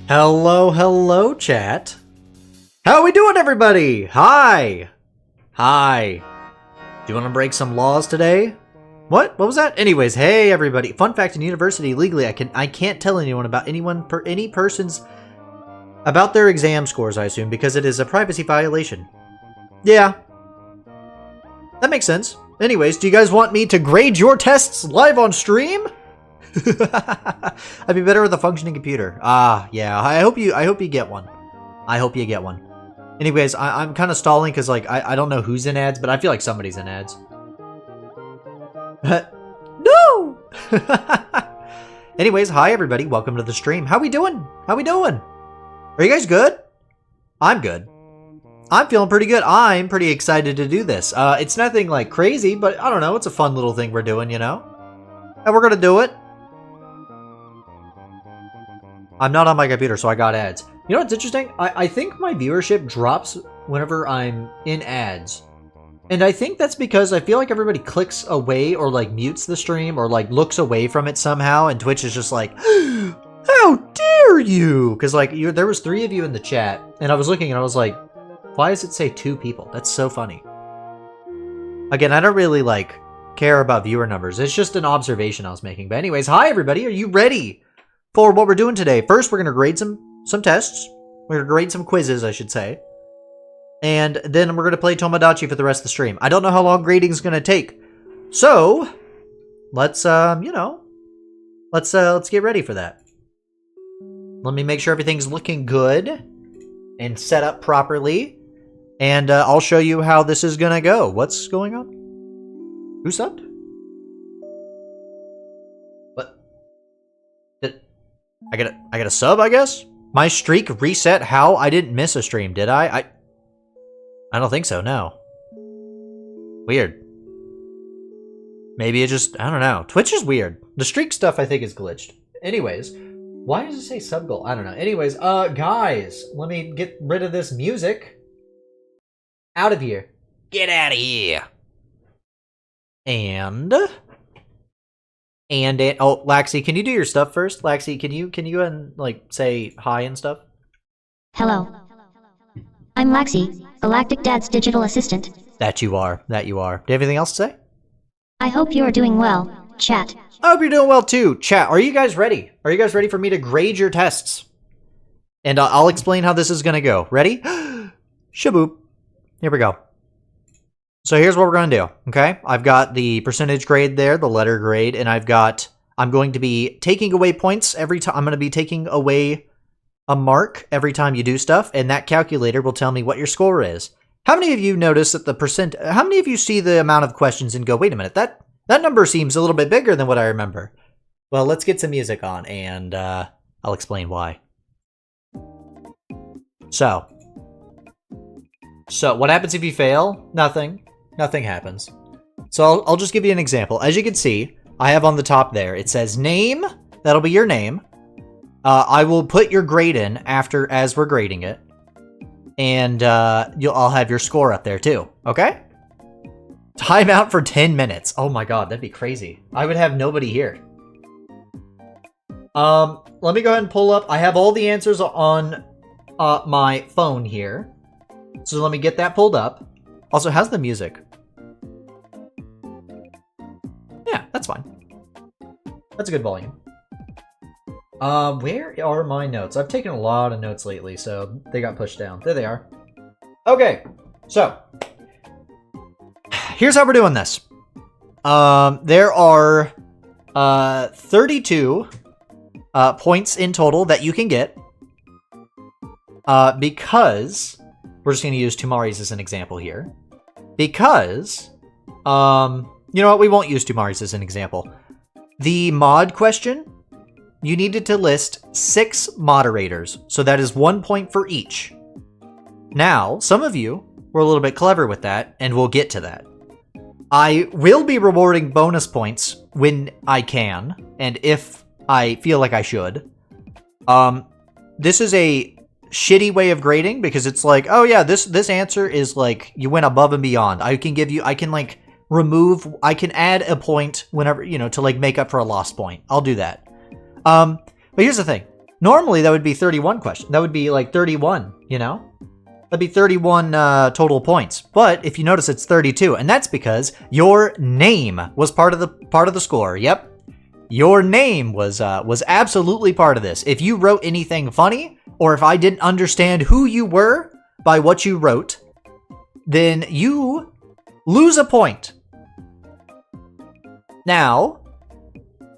Hello, hello, chat. How we doing, everybody? Hi. Hi. Do you want to break some laws today? What? What was that? Anyways, hey, everybody. Fun fact, in university, legally, I can't tell anyone about any person's about their exam scores, I assume, because it is a privacy violation. Yeah. That makes sense. Anyways, do you guys want me to grade your tests live on stream? I'd be better with a functioning computer. Yeah. I hope you get one. I hope you get one. Anyways, I'm kind of stalling because, like, I don't know who's in ads, but I feel like somebody's in ads. No! Anyways, hi, everybody. Welcome to the stream. How we doing? How we doing? Are you guys good? I'm good. I'm feeling pretty good. I'm pretty excited to do this. It's nothing, like, crazy, but I don't know. It's a fun little thing we're doing, you know? And we're gonna do it. I'm not on my computer, so I got ads. You know what's interesting? I think my viewership drops whenever I'm in ads. And I think that's because I feel like everybody clicks away or, like, mutes the stream or, like, looks away from it somehow, and Twitch is just like, how dare you? Because, like, there was 3 of you in the chat, and I was looking and I was like, why does it say 2 people? That's so funny. Again, I don't really, like, care about viewer numbers. It's just an observation I was making. But anyways, hi, everybody. Are you ready for what we're doing today? First, we're going to grade some tests. We're going to grade some quizzes, I should say. And then we're going to play Tomodachi for the rest of the stream. I don't know how long grading is going to take. So, let's, you know, let's get ready for that. Let me make sure everything's looking good and set up properly. And I'll show you how this is going to go. What's going on? Who subbed? What? I got a sub, I guess? My streak reset how? I didn't miss a stream, did I? I don't think so, no. Weird. Maybe it just, I don't know. Twitch is weird. The streak stuff I think is glitched. Anyways, why does it say sub goal? I don't know. Anyways, guys, let me get rid of this music. Out of here. Get out of here. And oh, Laxi, can you do your stuff first? Laxi, can you like say hi and stuff? Hello. I'm Laxi, Galactic Dad's digital assistant. That you are. Do you have anything else to say? I hope you are doing well, chat. I hope you're doing well too, chat. Are you guys ready? Are you guys ready for me to grade your tests? And I'll explain how this is gonna go. Ready? Shaboop. Here we go. So here's what we're going to do, okay? I've got the percentage grade there, the letter grade, and I'm going to be taking away points every time. I'm going to be taking away a mark every time you do stuff, and that calculator will tell me what your score is. How many of you notice that how many of you see the amount of questions and go, wait a minute, that number seems a little bit bigger than what I remember? Well, let's get some music on, and I'll explain why. So what happens if you fail? Nothing. Nothing happens. So I'll just give you an example. As you can see, I have on the top there, it says name. That'll be your name. I will put your grade in as we're grading it. And I'll have your score up there too. Okay? Timeout for 10 minutes. Oh my god, that'd be crazy. I would have nobody here. Let me go ahead and pull up. I have all the answers on my phone here. So let me get that pulled up. Also, how's the music? Yeah, that's fine. That's a good volume. Where are my notes? I've taken a lot of notes lately, so they got pushed down. There they are. Okay, so here's how we're doing this. There are 32 points in total that you can get because we're just going to use Tumaori's as an example here. Because, you know what? We won't use Tumaori's as an example. The mod question, you needed to list 6 moderators. So that is 1 point for each. Now, some of you were a little bit clever with that, and we'll get to that. I will be rewarding bonus points when I can, and if I feel like I should. This is a shitty way of grading because it's like, oh yeah, this answer is like you went above and beyond. I can add a point whenever, you know, to like make up for a lost point. I'll do that. But here's the thing. Normally, that would be 31 questions. That would be like 31, you know? That'd be 31 total points. But if you notice, it's 32, and that's because your name was part of the score. Yep, your name was absolutely part of this. If you wrote anything funny, or if I didn't understand who you were by what you wrote, then you lose a point. Now,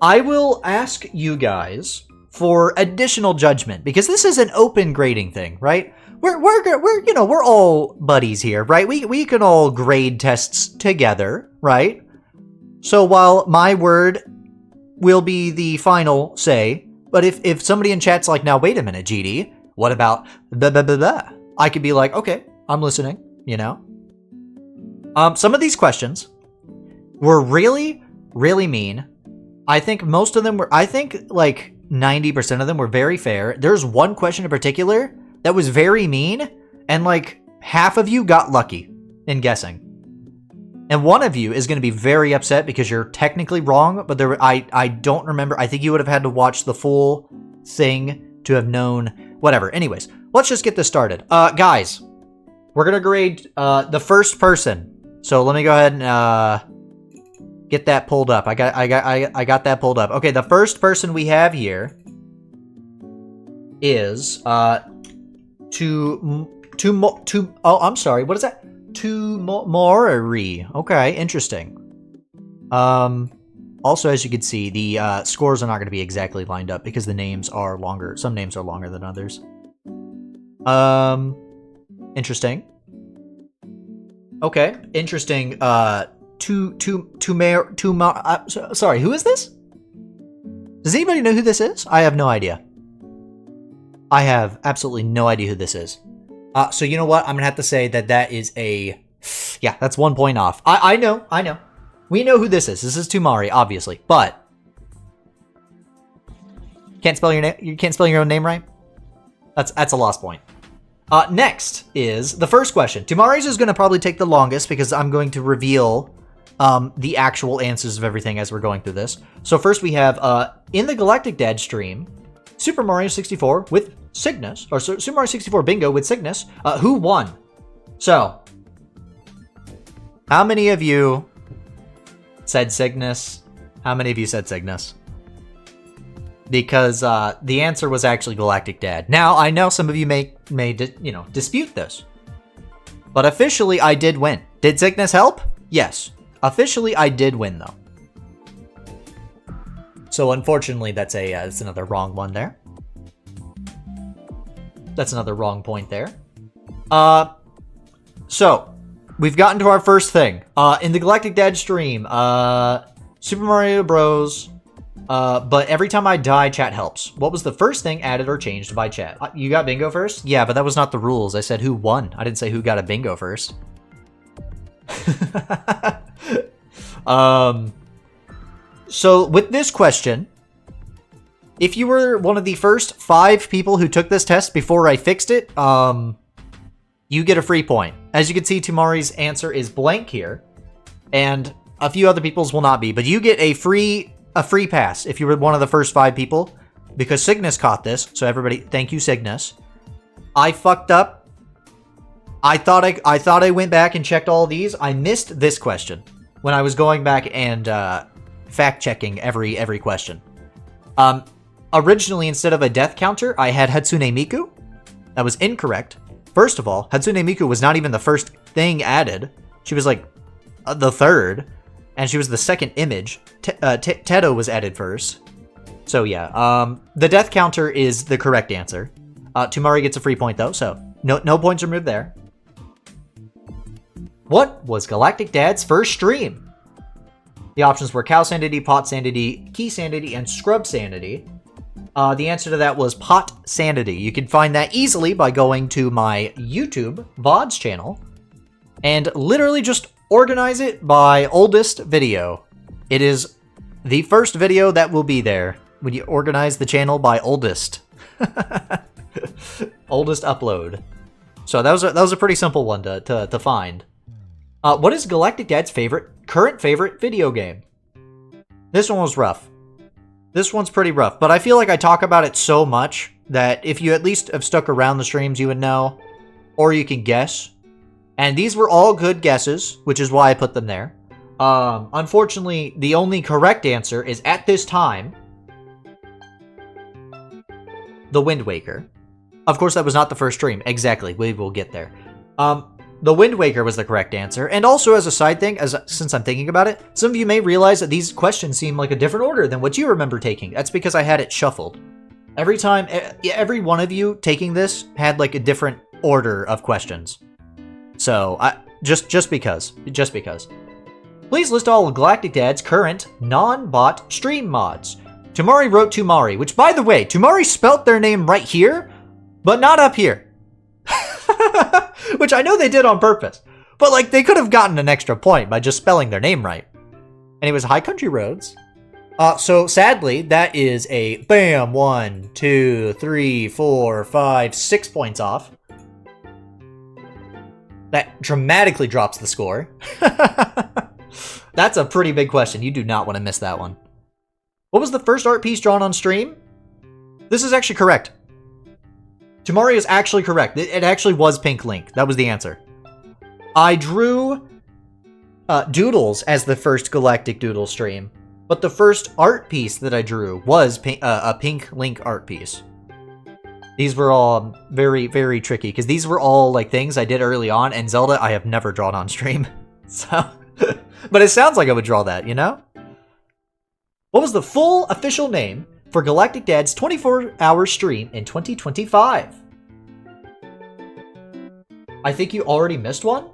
I will ask you guys for additional judgment because this is an open grading thing, right? We're all buddies here, right? We can all grade tests together, right? So while my word will be the final say, but if somebody in chat's like, now wait a minute, GD, what about blah blah blah blah? I could be like, okay, I'm listening, you know? Some of these questions were really, really mean. I think most of them were, I think like 90% of them were very fair. There's one question in particular that was very mean, and like half of you got lucky in guessing. And one of you is going to be very upset because you're technically wrong, but I don't remember. I think you would have had to watch the full thing to have known. Whatever. Anyways, let's just get this started. Guys, we're going to grade the first person. So let me go ahead and get that pulled up. I got that pulled up. Okay, the first person we have here is I'm sorry, what is that? Tumaori. Okay, interesting. Also, as you can see, the scores are not going to be exactly lined up because the names are longer. Some names are longer than others. Interesting. Okay, interesting. Sorry, who is this? Does anybody know who this is? I have no idea. I have absolutely no idea who this is. So you know what? I'm gonna have to say that is a... Yeah, that's 1 point off. I know. We know who this is. This is Tumaori, obviously, but... Can't spell your name? You can't spell your own name right? That's a lost point. Next is the first question. Tumaori's is gonna probably take the longest because I'm going to reveal the actual answers of everything as we're going through this. So first we have, in the Galactic Dad stream, Super Mario 64 with Cygnus, or Super Mario 64 Bingo with Cygnus, who won? So, how many of you said Cygnus? How many of you said Cygnus? Because the answer was actually Galactic Dad. Now, I know some of you may dispute this, but officially I did win. Did Cygnus help? Yes. Officially, I did win, though. So, unfortunately, that's another wrong one there. That's another wrong point there. So, we've gotten to our first thing. In the Galactic Dad stream, Super Mario Bros. But every time I die, chat helps. What was the first thing added or changed by chat? You got bingo first? Yeah, but that was not the rules. I said who won. I didn't say who got a bingo first. So with this question, if you were one of the first 5 people who took this test before I fixed it, you get a free point. As you can see, Tumaori's answer is blank here, and a few other people's will not be, but you get a free pass if you were one of the first 5 people, because Cygnus caught this. So everybody, thank you, Cygnus. I fucked up. I thought I went back and checked all these. I missed this question when I was going back and fact checking every question. Originally, instead of a death counter, I had Hatsune Miku. That was incorrect. First of all, Hatsune Miku was not even the first thing added. She was like the third, and she was the second image. Teto was added first. So yeah, the death counter is the correct answer. Tumaori gets a free point though, so no points removed there. What was Galactic Dad's first stream? The options were Cow Sanity, Pot Sanity, Key Sanity, and Scrub Sanity. The answer to that was Pot Sanity. You can find that easily by going to my YouTube VODs channel and literally just organize it by oldest video. It is the first video that will be there when you organize the channel by oldest. Oldest upload. So that was a pretty simple one to find. What is Galactic Dad's current favorite video game? This one was rough. This one's pretty rough, but I feel like I talk about it so much that if you at least have stuck around the streams, you would know, or you can guess. And these were all good guesses, which is why I put them there. Unfortunately, the only correct answer is, at this time, The Wind Waker. Of course, that was not the first stream. Exactly. We will get there. The Wind Waker was the correct answer. And also, as a side thing, since I'm thinking about it, some of you may realize that these questions seem like a different order than what you remember taking. That's because I had it shuffled. Every time, every one of you taking this had like a different order of questions. So, just because. Please list all of Galactic Dad's current non-bot stream mods. Tumaori wrote Tumaori, which, by the way, Tumaori spelt their name right here, but not up here. Which I know they did on purpose. But, like, they could have gotten an extra point by just spelling their name right. And it was High Country Roads. So, sadly, that is a, bam, 1, 2, 3, 4, 5, 6 points off. That dramatically drops the score. That's a pretty big question. You do not want to miss that one. What was the first art piece drawn on stream? This is actually correct. Tumaori is actually correct. It actually was Pink Link. That was the answer. I drew doodles as the first Galactic Doodle stream, but the first art piece that I drew was a Pink Link art piece. These were all very, very tricky, because these were all like things I did early on, and Zelda I have never drawn on stream. So, but it sounds like I would draw that, you know? What was the full official name for Galactic Dad's 24-hour stream in 2025? I think you already missed one?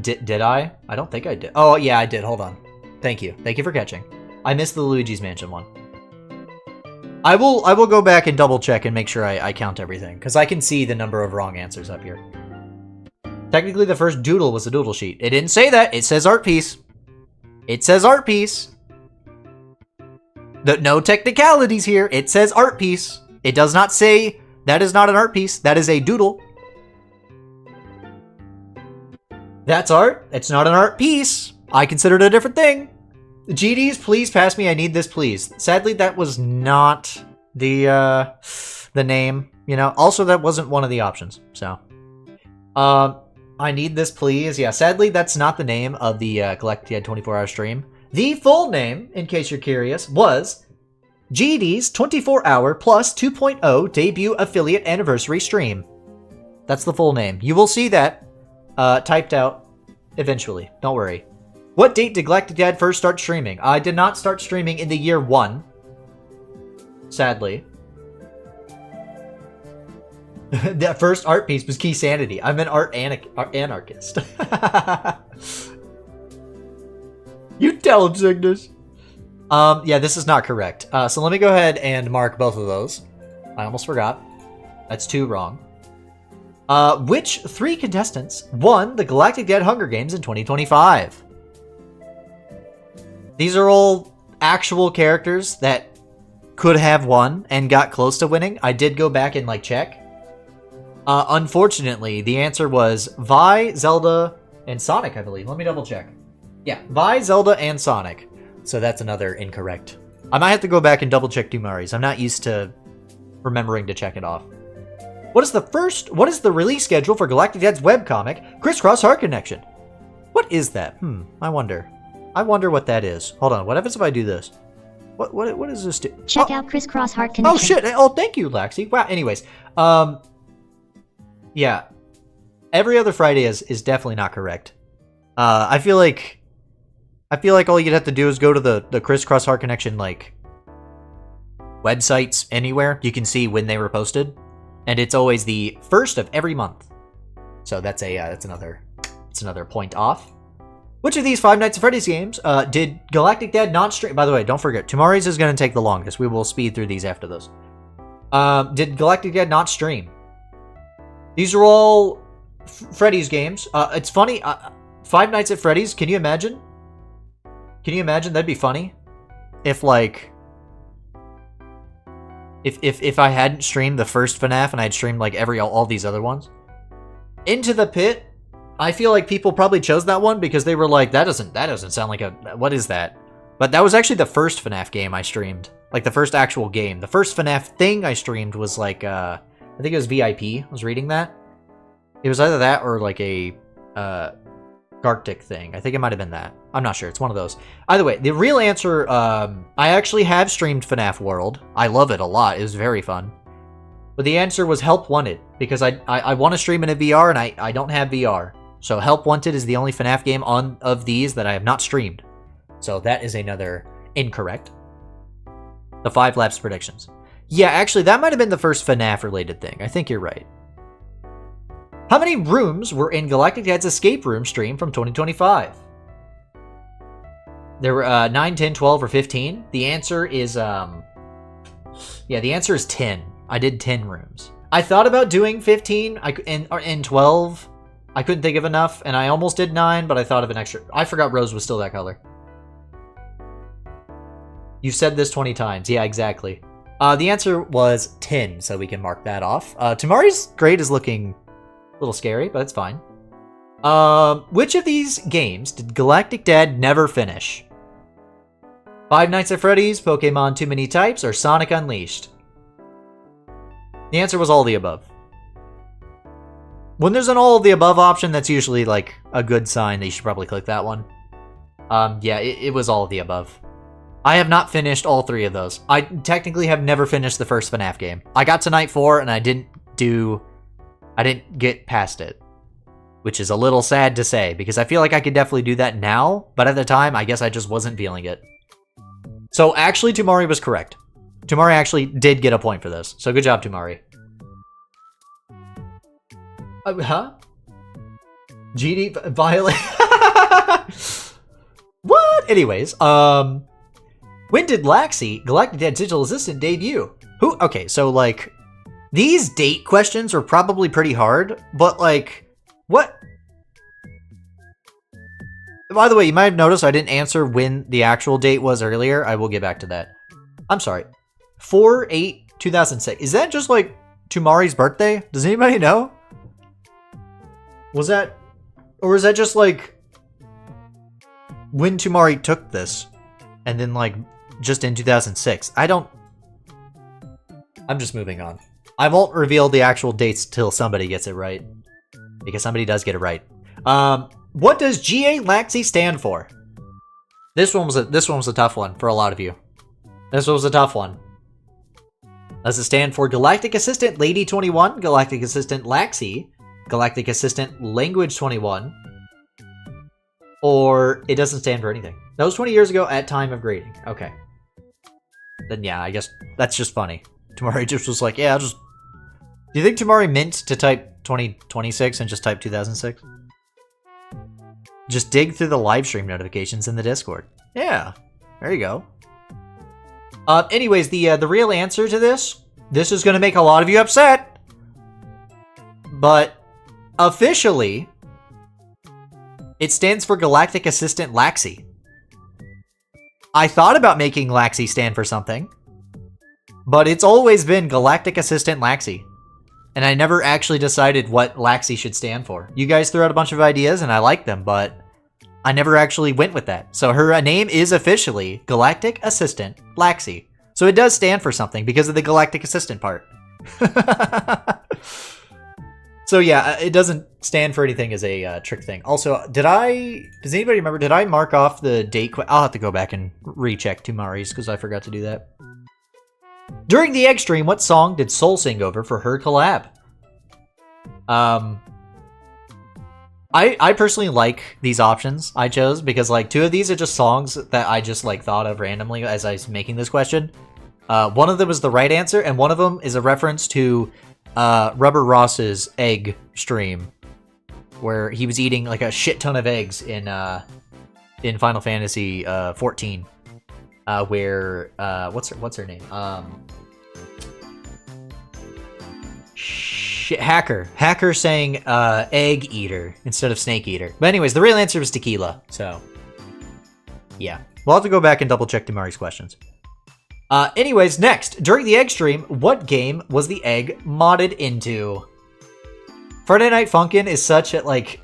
Did I? I don't think I did. Oh, yeah, I did. Hold on. Thank you. Thank you for catching. I missed the Luigi's Mansion one. I will go back and double check and make sure I count everything, because I can see the number of wrong answers up here. Technically, the first doodle was a doodle sheet. It didn't say that. It says art piece. It says art piece. No technicalities here. It says art piece. It does not say that is not an art piece. That is a doodle. That's art. It's not an art piece. I consider it a different thing. GDs, please pass me. I need this, please. Sadly, that was not the name. You know. Also, that wasn't one of the options. So, I need this, please. Yeah. Sadly, that's not the name of the Galactic 24-hour stream. The full name, in case you're curious, was GD's 24-hour plus 2.0 debut affiliate anniversary stream. That's the full name. You will see that typed out eventually. Don't worry. What date did Galactic Dad first start streaming? I did not start streaming in the year 1. Sadly. That first art piece was Key Sanity. I'm an art anarchist. You tell him, Cygnus. Yeah, this is not correct. So let me go ahead and mark both of those. I almost forgot. That's 2 wrong. Which 3 contestants won the Galactic Dad Hunger Games in 2025? These are all actual characters that could have won and got close to winning. I did go back and like check. Unfortunately, the answer was Vi, Zelda, and Sonic, I believe. Let me double check. Yeah, Vi, Zelda, and Sonic. So that's another incorrect. I might have to go back and double check Tumaori's. I'm not used to remembering to check it off. What is the release schedule for Galactic Dad's webcomic, Crisscross Heart Connection? What is that? I wonder what that is. Hold on, what happens if I do this? What does this do? Check out Crisscross Heart Connection. Oh shit! Oh, thank you, Laxi. Wow. Anyways, yeah, every other Friday is definitely not correct. I feel like all you'd have to do is go to the Crisscross Heart Connection like websites anywhere. You can see when they were posted, and it's always the first of every month. So that's another point off. Which of these Five Nights at Freddy's games did Galactic Dad not stream? By the way, don't forget, Tumaori's is going to take the longest. We will speed through these after this. Did Galactic Dad not stream? These are all Freddy's games. It's funny. Five Nights at Freddy's, can you imagine? Can you imagine? That'd be funny. If, like... If I hadn't streamed the first FNAF and I'd streamed, like, all these other ones. Into the Pit... I feel like people probably chose that one because they were like, that doesn't sound like a... What is that? But that was actually the first FNAF game I streamed. Like the first actual game. The first FNAF thing I streamed was like, I think it was VIP. I was reading that. It was either that or like a Galactic thing. I think it might have been that. I'm not sure. It's one of those. Either way, the real answer, I actually have streamed FNAF World. I love it a lot. It was very fun. But the answer was Help Wanted, because I want to stream in a VR, and I don't have VR. So Help Wanted is the only FNAF game of these that I have not streamed. So that is another incorrect. The 5 Labs predictions. Yeah, actually, that might have been the first FNAF-related thing. I think you're right. How many rooms were in Galactic Dad's escape room stream from 2025? There were 9, 10, 12, or 15. The answer is, yeah, the answer is 10. I did 10 rooms. I thought about doing 15 and 12. I couldn't think of enough, and I almost did 9, but I thought of an extra. I forgot Roze was still that color. You've said this 20 times. Yeah, exactly. The answer was 10, so we can mark that off. Tumaori's grade is looking a little scary, but it's fine. Which of these games did Galactic Dad never finish? Five Nights at Freddy's, Pokemon Too Many Types, or Sonic Unleashed? The answer was all of the above. When there's an all of the above option, that's usually like a good sign that you should probably click that one. Yeah, it was all of the above. I have not finished all 3 of those. I technically have never finished the first FNAF game. I got to night 4 and I didn't get past it. Which is a little sad to say, because I feel like I could definitely do that now, but at the time, I guess I just wasn't feeling it. So actually, Tumaori was correct. Tumaori actually did get a point for this, so good job, Tumaori. Huh? GD violate. What? Anyways, when did Laxi, Galactic Dad's digital assistant, debut? Who? Okay, so like, these date questions are probably pretty hard, but like, what? By the way, you might have noticed I didn't answer when the actual date was earlier. I will get back to that. I'm sorry. 4/8/2006. Is that just like Tumaori's birthday? Does anybody know? Was that, or is that just like when Tumaori took this and then like just in 2006? I'm just moving on. I won't reveal the actual dates till somebody gets it right, because somebody does get it right. What does GA Laxi stand for? This one was a tough one for a lot of you. This was a tough one. Does it stand for Galactic Assistant Lady 21, Galactic Assistant Laxi, Galactic Assistant Language 21, or it doesn't stand for anything? That was 20 years ago at time of grading. Okay. Then yeah, I guess that's just funny. Tumaori just was like, yeah, do you think Tumaori meant to type 2026 and just type 2006? Just dig through the live stream notifications in the Discord. Yeah, there you go. Anyways, the real answer to this is going to make a lot of you upset, but officially, it stands for Galactic Assistant Laxi. I thought about making Laxi stand for something, but it's always been Galactic Assistant Laxi. And I never actually decided what Laxi should stand for. You guys threw out a bunch of ideas, and I like them, but I never actually went with that. So her name is officially Galactic Assistant Laxi. So it does stand for something because of the Galactic Assistant part. So yeah, it doesn't stand for anything as a trick thing. Also, does anybody remember, did I mark off the date? I'll have to go back and recheck Tumaori's because I forgot to do that. During the egg stream, what song did Soul sing over for her collab? I personally like these options I chose because like 2 of these are just songs that I just like thought of randomly as I was making this question. One of them was the right answer, and one of them is a reference to Rubber Ross's egg stream, where he was eating like a shit ton of eggs in Final Fantasy 14. Where what's her name? Hacker saying egg eater instead of snake eater. But anyways, the real answer was tequila. So yeah, we'll have to go back and double check Tumaori's questions. Anyways, next, during the egg stream, what game was the egg modded into? Friday Night Funkin' is such a, like,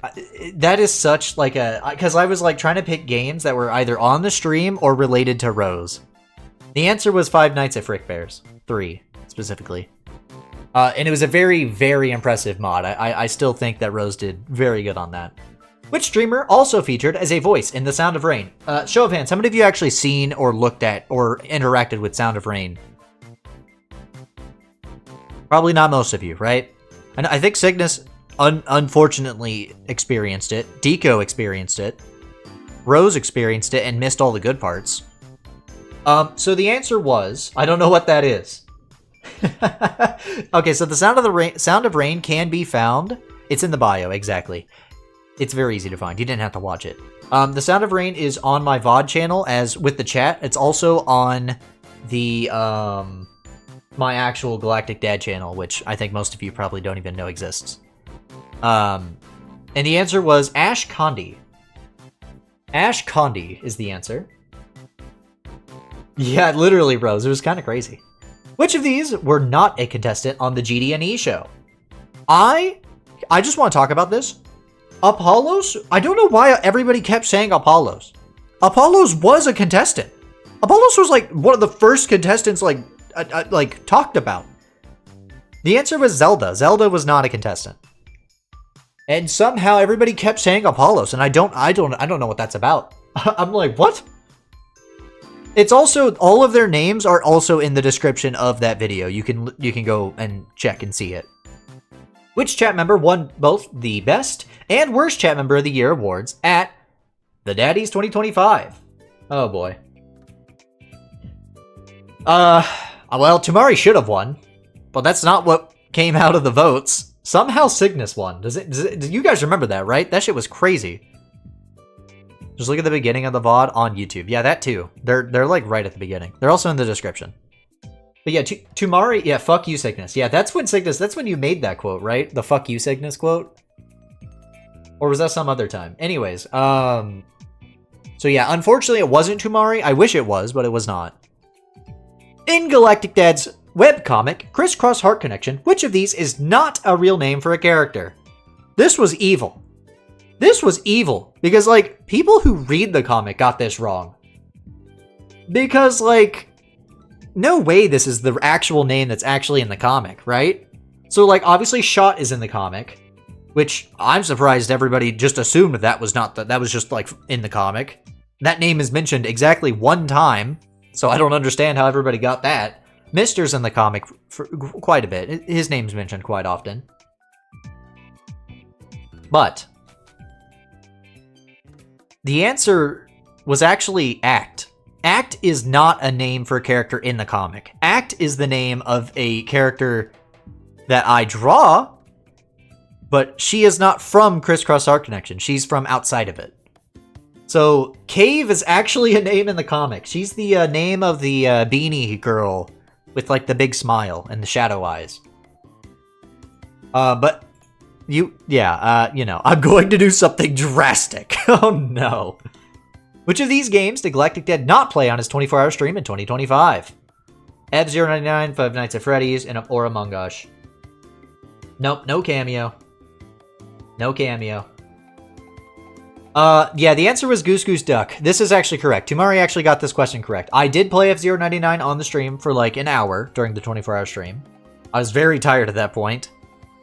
that is such, like, a, because I was, like, trying to pick games that were either on the stream or related to Roze. The answer was Five Nights at Frickbear's. 3, specifically. And it was a very, very impressive mod. I still think that Roze did very good on that. Which streamer also featured as a voice in The Sound of Rain? Show of hands, how many of you actually seen or looked at or interacted with Sound of Rain? Probably not most of you, right? And I think Cygnus unfortunately experienced it. Deco experienced it. Roze experienced it and missed all the good parts. So the answer was, I don't know what that is. Okay, so the Sound of Rain can be found. It's in the bio, exactly. It's very easy to find. You didn't have to watch it. The Sound of Rain is on my VOD channel as with the chat. It's also on the my actual Galactic Dad channel, which I think most of you probably don't even know exists. And the answer was Ash Condi. Ash Condi is the answer. Yeah, literally, Roze. It was kind of crazy. Which of these were not a contestant on the GD&E show? I just want to talk about this. Apollos? I don't know why everybody kept saying Apollos. Apollos was a contestant. Apollos was like one of the first contestants like talked about. The answer was Zelda. Zelda was not a contestant. And somehow everybody kept saying Apollos, and I don't know what that's about. I'm like, what? It's also, all of their names are also in the description of that video. You can go and check and see it. Which chat member won both the Best and Worst Chat Member of the Year awards at the Daddies 2025? Oh boy. Well, Tumaori should have won, but that's not what came out of the votes. Somehow Cygnus won. Do you guys remember that, right? That shit was crazy. Just look at the beginning of the VOD on YouTube. Yeah, that too. They're like right at the beginning. They're also in the description. But yeah, Tumaori, yeah, fuck you, Cygnus. Yeah, that's when you made that quote, right? The fuck you, Cygnus quote? Or was that some other time? Anyways, so yeah, unfortunately it wasn't Tumaori. I wish it was, but it was not. In Galactic Dad's webcomic, Crisscross Heart Connection, which of these is not a real name for a character? This was evil. This was evil, because, like, people who read the comic got this wrong. Because, like, no way this is the actual name that's actually in the comic, right? So, like, obviously Shot is in the comic, which I'm surprised everybody just assumed that was not that was just, like, in the comic. That name is mentioned exactly one time, so I don't understand how everybody got that. Mister's in the comic for quite a bit. His name's mentioned quite often. But the answer was actually Act. Act is not a name for a character in the comic. Act is the name of a character that I draw, but she is not from Crisscross Heart Connection. She's from outside of it. So Cave is actually a name in the comic. She's the name of the beanie girl with like the big smile and the shadow eyes. But you know, I'm going to do something drastic. Oh no. Which of these games did Galactic Dad not play on his 24-hour stream in 2025? F099, Five Nights at Freddy's, or Among Us. Nope, no cameo. No cameo. Yeah, the answer was Goose Goose Duck. This is actually correct. Tumaori actually got this question correct. I did play F099 on the stream for like an hour during the 24-hour stream. I was very tired at that point.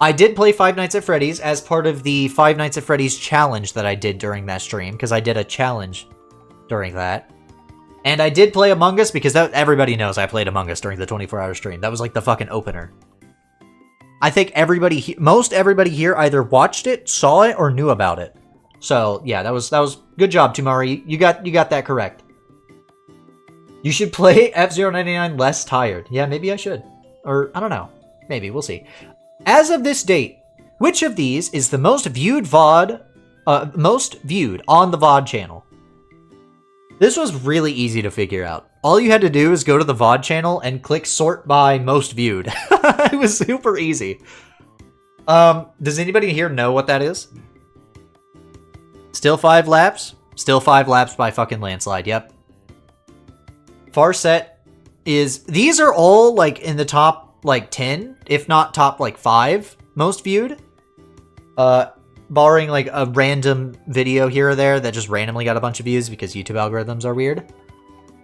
I did play Five Nights at Freddy's as part of the Five Nights at Freddy's challenge that I did during that stream, because I did a challenge during that. And I did play Among Us because everybody knows I played Among Us during the 24-hour stream. That was like the fucking opener. I think most everybody here either watched it, saw it, or knew about it. So yeah, that was good job, Tumaori. You got that correct. You should play F099 less tired. Yeah, maybe I should. Or I don't know. Maybe, we'll see. As of this date, which of these is the most viewed VOD, most viewed on the VOD channel? This was really easy to figure out. All you had to do is go to the VOD channel and click sort by most viewed. It was super easy. Does anybody here know what that is? Still 5 laps? Still 5 laps by fucking landslide, yep. Farset is... These are all, like, in the top, like, 10, if not top, like, 5 most viewed. Barring, like, a random video here or there that just randomly got a bunch of views because YouTube algorithms are weird.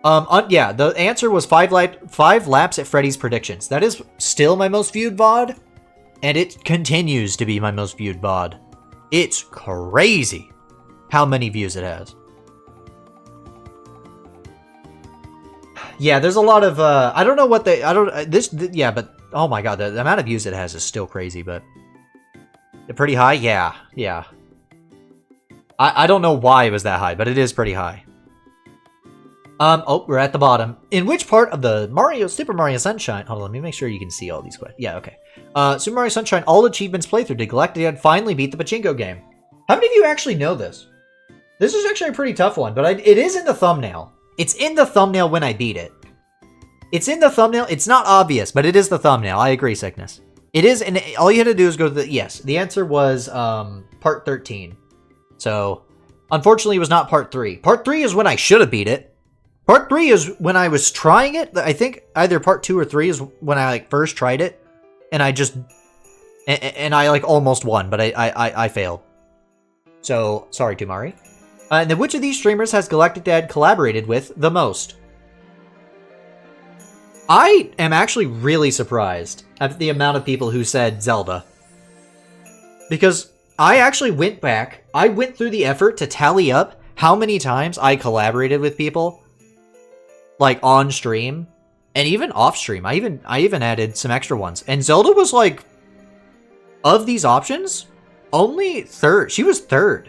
Yeah, the answer was 5 laps at Freddy's Predictions. That is still my most viewed VOD, and it continues to be my most viewed VOD. It's crazy how many views it has. Yeah, there's a lot of, I don't know what they, yeah, but, oh my god, the amount of views it has is still crazy, but... Pretty high? Yeah, yeah. I don't know why it was that high, but it is pretty high. Oh, we're at the bottom. In which part of the Super Mario Sunshine... Hold on, let me make sure you can see all these questions. Yeah, okay. Super Mario Sunshine All Achievements playthrough did Galactic finally beat the Pachinko game? How many of you actually know this? This is actually a pretty tough one, but it is in the thumbnail. It's in the thumbnail when I beat it. It's in the thumbnail. It's not obvious, but it is the thumbnail. I agree, Cygnus. It is, and all you had to do is go to the... Yes, the answer was part 13. So, unfortunately, it was not part 3. Part 3 is when I should have beat it. Part 3 is when I was trying it. I think either part 2 or 3 is when I like first tried it, and I just... And I like almost won, but I failed. So, sorry, Tumaori. And then which of these streamers has Galactic Dad collaborated with the most? I am actually really surprised at the amount of people who said Zelda. Because I actually went back, I went through the effort to tally up how many times I collaborated with people, like on stream, and even off stream. I even added some extra ones. And Zelda was like, of these options, only third. She was third.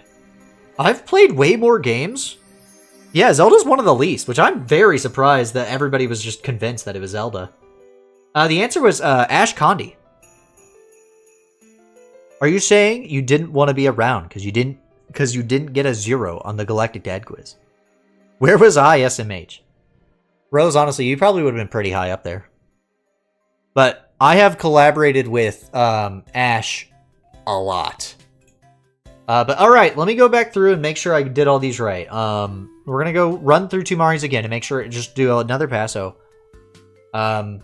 I've played way more games. Yeah, Zelda's one of the least, which I'm very surprised that everybody was just convinced that it was Zelda. The answer was Ash Condi. Are you saying you didn't want to be around because you didn't get a 0 on the Galactic Dad quiz? Where was I, SMH? Roze, honestly, you probably would have been pretty high up there. But I have collaborated with Ash a lot. But alright, let me go back through and make sure I did all these right. We're gonna go run through Tumaori's again to make sure just do another pass. So let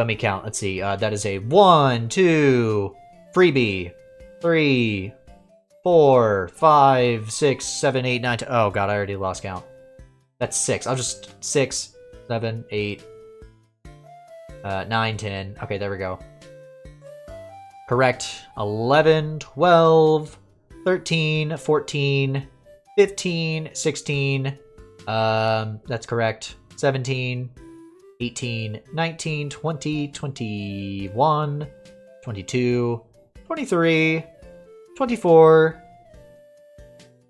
me count. Let's see. That is a 1, 2, freebie, 3, 4, 5, 6, 7, 8, 9, 10. Oh god, I already lost count. That's 6. I'll just 6, 7, 8, 9, 10. Okay, there we go. Correct. 11, 12, 13, 14, 15, 16. That's correct. 17, 18, 19, 20, 21, 22, 23, 24,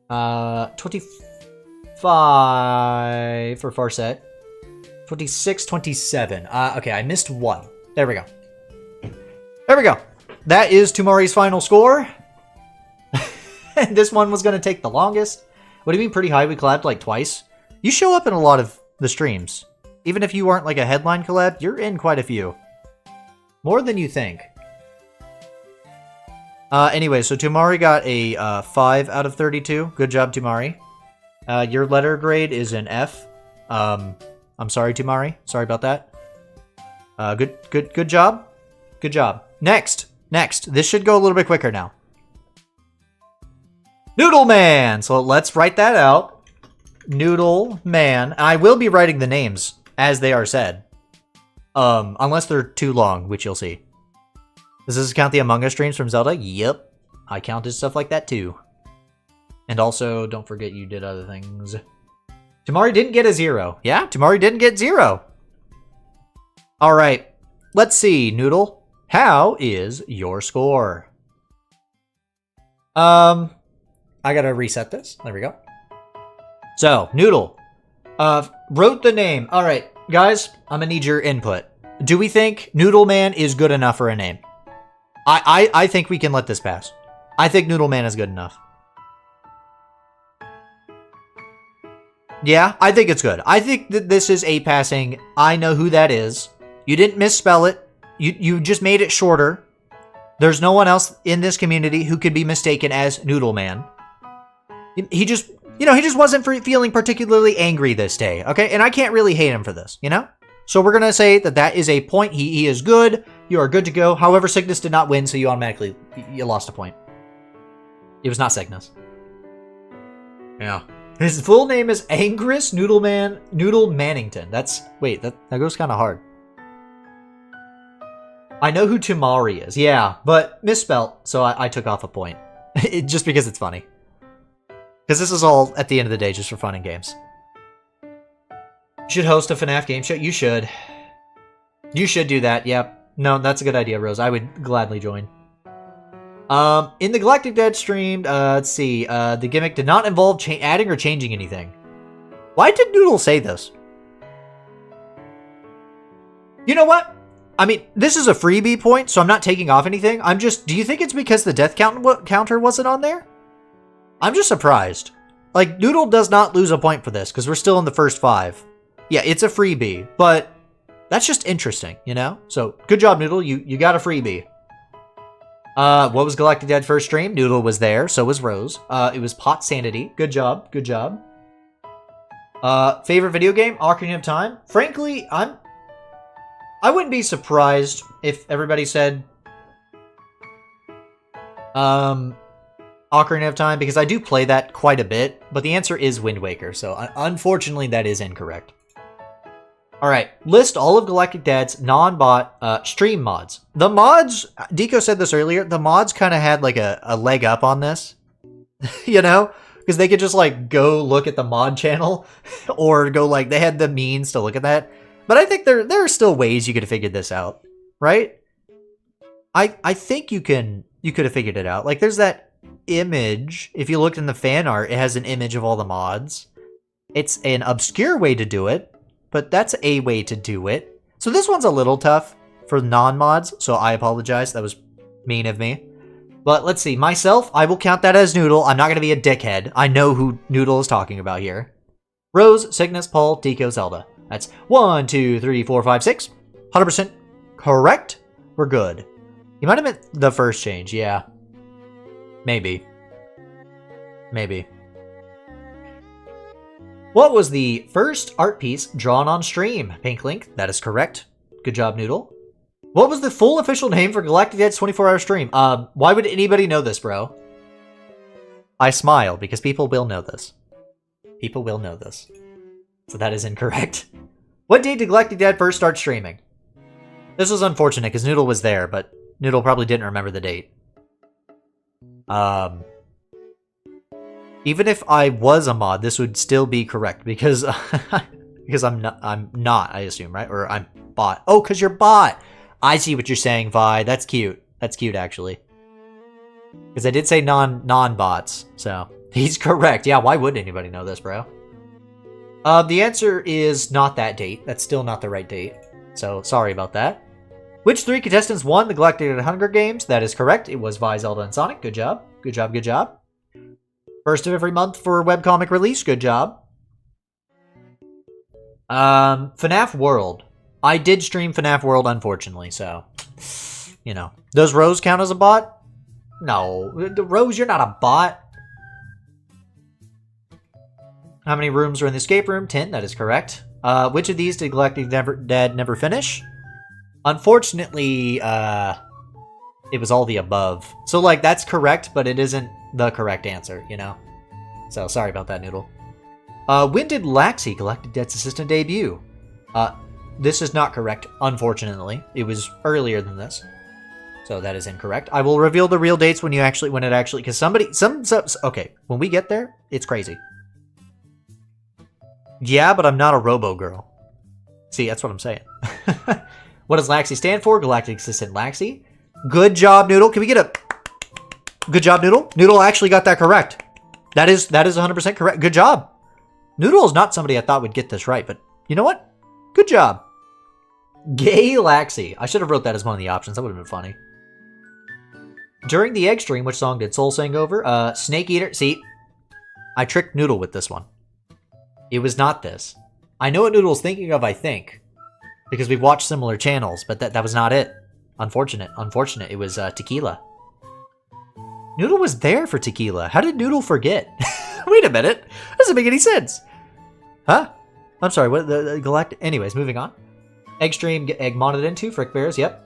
25 for Farset, 26, 27. Okay, I missed 1. There we go. There we go. That is Tumaori's final score. This one was going to take the longest. What do you mean pretty high? We collabed like twice. You show up in a lot of the streams. Even if you aren't like a headline collab, you're in quite a few. More than you think. Anyway, so Tumaori got a 5 out of 32. Good job, Tumaori. Your letter grade is an F. I'm sorry, Tumaori. Sorry about that. Good job. Good job. Next. This should go a little bit quicker now. Noodle Man! So let's write that out. Noodle Man. I will be writing the names as they are said. Unless they're too long, which you'll see. Does this count the Among Us streams from Zelda? Yep. I counted stuff like that too. And also, don't forget you did other things. Tumaori didn't get a 0. Yeah, Tumaori didn't get 0. Alright. Let's see, Noodle. How is your score? I gotta reset this. There we go. So, Noodle. Wrote the name. Alright, guys, I'm gonna need your input. Do we think Noodle Man is good enough for a name? I think we can let this pass. I think Noodle Man is good enough. Yeah, I think it's good. I think that this is a passing. I know who that is. You didn't misspell it. You just made it shorter. There's no one else in this community who could be mistaken as Noodle Man. He just, he just wasn't feeling particularly angry this day, okay? And I can't really hate him for this, So we're going to say that is a point. He is good. You are good to go. However, Cygnus did not win, so you lost a point. It was not Cygnus. Yeah. His full name is Angus Noodle Mannington. That's... Wait, that goes kind of hard. I know who Tumaori is. Yeah, but misspelt, so I took off a point. Just because it's funny. Because this is all, at the end of the day, just for fun and games. You should host a FNAF game show. You should. You should do that, yep. No, that's a good idea, Rose. I would gladly join. In the Galactic Dead stream, let's see. The gimmick did not involve adding or changing anything. Why did Noodle say this? You know what? I mean, this is a freebie point, so I'm not taking off anything. I'm just... Do you think it's because the death counter wasn't on there? I'm just surprised. Like, Noodle does not lose a point for this, because we're still in the first 5. Yeah, it's a freebie, but that's just interesting, you know? So, good job, Noodle. You got a freebie. What was Galactic Dead first stream? Noodle was there, so was Rose. It was Pot Sanity. Good job, good job. Favorite video game? Ocarina of Time? Frankly, I wouldn't be surprised if everybody said Ocarina of Time, because I do play that quite a bit, but the answer is Wind Waker, so unfortunately that is incorrect. Alright, list all of Galactic Dead's non-bot stream mods. The mods, Deco said this earlier, the mods kind of had like a leg up on this, you know? Because they could just like go look at the mod channel, or go like, they had the means to look at that. But I think there are still ways you could have figured this out, right? I think you could have figured it out. Like, there's that image. If you looked in the fan art, it has an image of all the mods. It's an obscure way to do it, but that's a way to do it. So this one's a little tough for non-mods, so I apologize. That was mean of me. But let's see. Myself, I will count that as Noodle. I'm not going to be a dickhead. I know who Noodle is talking about here. Roze, Cygnus, Paul, Deco, Zelda. That's 1, 2, 3, 4, 5, 6. 100% correct. We're good. You might have meant the first change. Yeah. Maybe. Maybe. What was the first art piece drawn on stream? Pink Link. That is correct. Good job, Noodle. What was the full official name for Galactic Dead's 24-hour stream? Why would anybody know this, bro? I smile because people will know this. People will know this. So that is incorrect. What date did Galactic Dead first start streaming? This was unfortunate because Noodle was there, but Noodle probably didn't remember the date. Even if I was a mod, this would still be correct because because I'm not, I assume, right? Or I'm bot. Oh, because you're bot. I see what you're saying, Vi. That's cute. That's cute, actually. Because I did say non-bots, so he's correct. Yeah, why would anybody know this, bro? The answer is not that date. That's still not the right date. So, sorry about that. Which 3 contestants won the Galactic Hunger Games? That is correct. It was Vi, Zelda, and Sonic. Good job. Good job, good job. First of every month for webcomic release. Good job. FNAF World. I did stream FNAF World, unfortunately, so... You know. Does Rose count as a bot? No. Rose, you're not a bot. How many rooms are in the escape room? 10, that is correct. Which of these did Galactic Dead never finish? Unfortunately, it was all the above. So, like, that's correct, but it isn't the correct answer, you know? So, sorry about that, Noodle. When did Laxi, Galactic Dead's assistant, debut? This is not correct, unfortunately. It was earlier than this. So that is incorrect. I will reveal the real dates when it actually, because okay, when we get there, it's crazy. Yeah, but I'm not a robo girl. See, that's what I'm saying. What does Laxi stand for? Galactic Assistant Laxi. Good job, Noodle. Can we get a... Good job, Noodle. Noodle actually got that correct. That is 100% correct. Good job. Noodle is not somebody I thought would get this right, but you know what? Good job. Gay Laxi. I should have wrote that as one of the options. That would have been funny. During the egg stream, which song did Soul sing over? Snake Eater. See, I tricked Noodle with this one. It was not this. I know what Noodle's thinking of, I think. Because we've watched similar channels, but that was not it. Unfortunate. Unfortunate. It was Tequila. Noodle was there for Tequila. How did Noodle forget? Wait a minute. That doesn't make any sense. Huh? I'm sorry, what the Galactic... Anyways, moving on. Egg stream, egg modded into, Frick Bears, yep.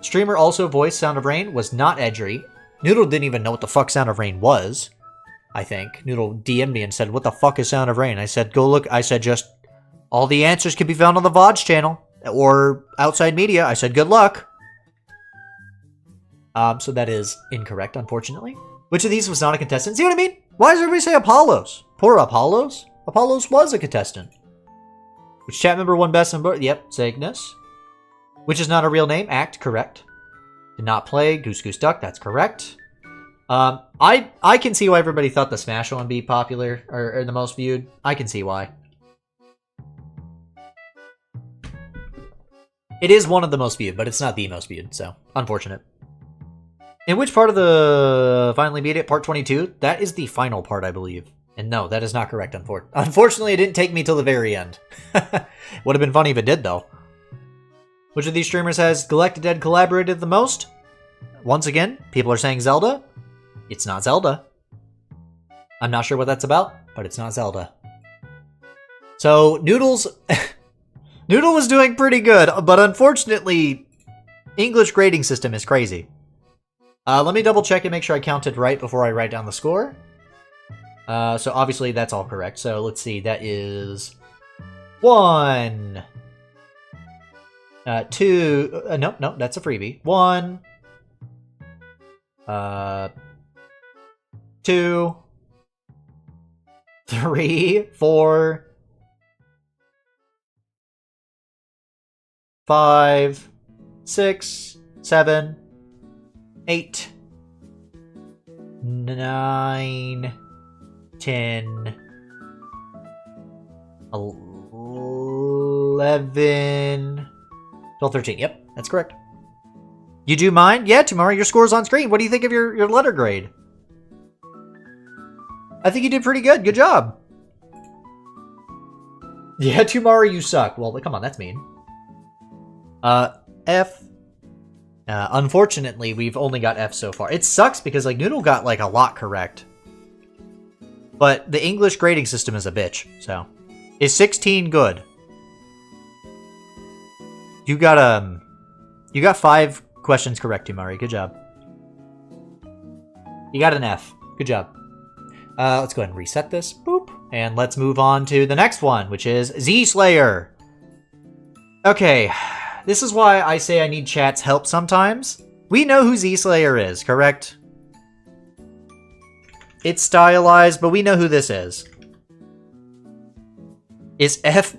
Streamer also voiced Sound of Rain, was not Edgery. Noodle didn't even know what the fuck Sound of Rain was. I think. Noodle DM'd me and said, what the fuck is Sound of Rain? I said, go look. I said, just all the answers can be found on the VODs channel or outside media. I said, good luck. So that is incorrect, unfortunately. Which of these was not a contestant? See what I mean? Why does everybody say Apollos? Poor Apollos. Apollos was a contestant. Which chat member won best in... Yep, Cygnus. Which is not a real name. Act, correct. Did not play. Goose Goose Duck, that's correct. I can see why everybody thought the Smash one be popular, or the most viewed. I can see why. It is one of the most viewed, but it's not the most viewed, so unfortunate. In which part of the Finally Beat It? Part 22? That is the final part, I believe. And no, that is not correct, unfortunately, it didn't take me till the very end. Would have been funny if it did, though. Which of these streamers has Galactic Dead collaborated the most? Once again, people are saying Zelda. It's not Zelda. I'm not sure what that's about, but it's not Zelda. So, Noodle's... Noodle was doing pretty good, but unfortunately, English grading system is crazy. Let me double check and make sure I counted right before I write down the score. So obviously that's all correct. So let's see, that is 1, 2, no, that's a freebie. 1, 2, 3, 4, 5, 6, 7, 8, 9, 10, 11, 12, 13. Yep, that's correct. You do mine? Yeah, Tumaori, your score's on screen. What do you think of your letter grade? I think you did pretty good. Good job. Yeah, Tumaori, you suck. Well, come on, that's mean. F. Unfortunately, we've only got F so far. It sucks because, like, Noodle got, like, a lot correct. But the English grading system is a bitch, so. Is 16 good? You got 5 questions correct, Tumaori. Good job. You got an F. Good job. Let's go ahead and reset this. Boop. And let's move on to the next one, which is ZSLAYR. Okay. This is why I say I need chat's help sometimes. We know who ZSLAYR is, correct? It's stylized, but we know who this is. Is F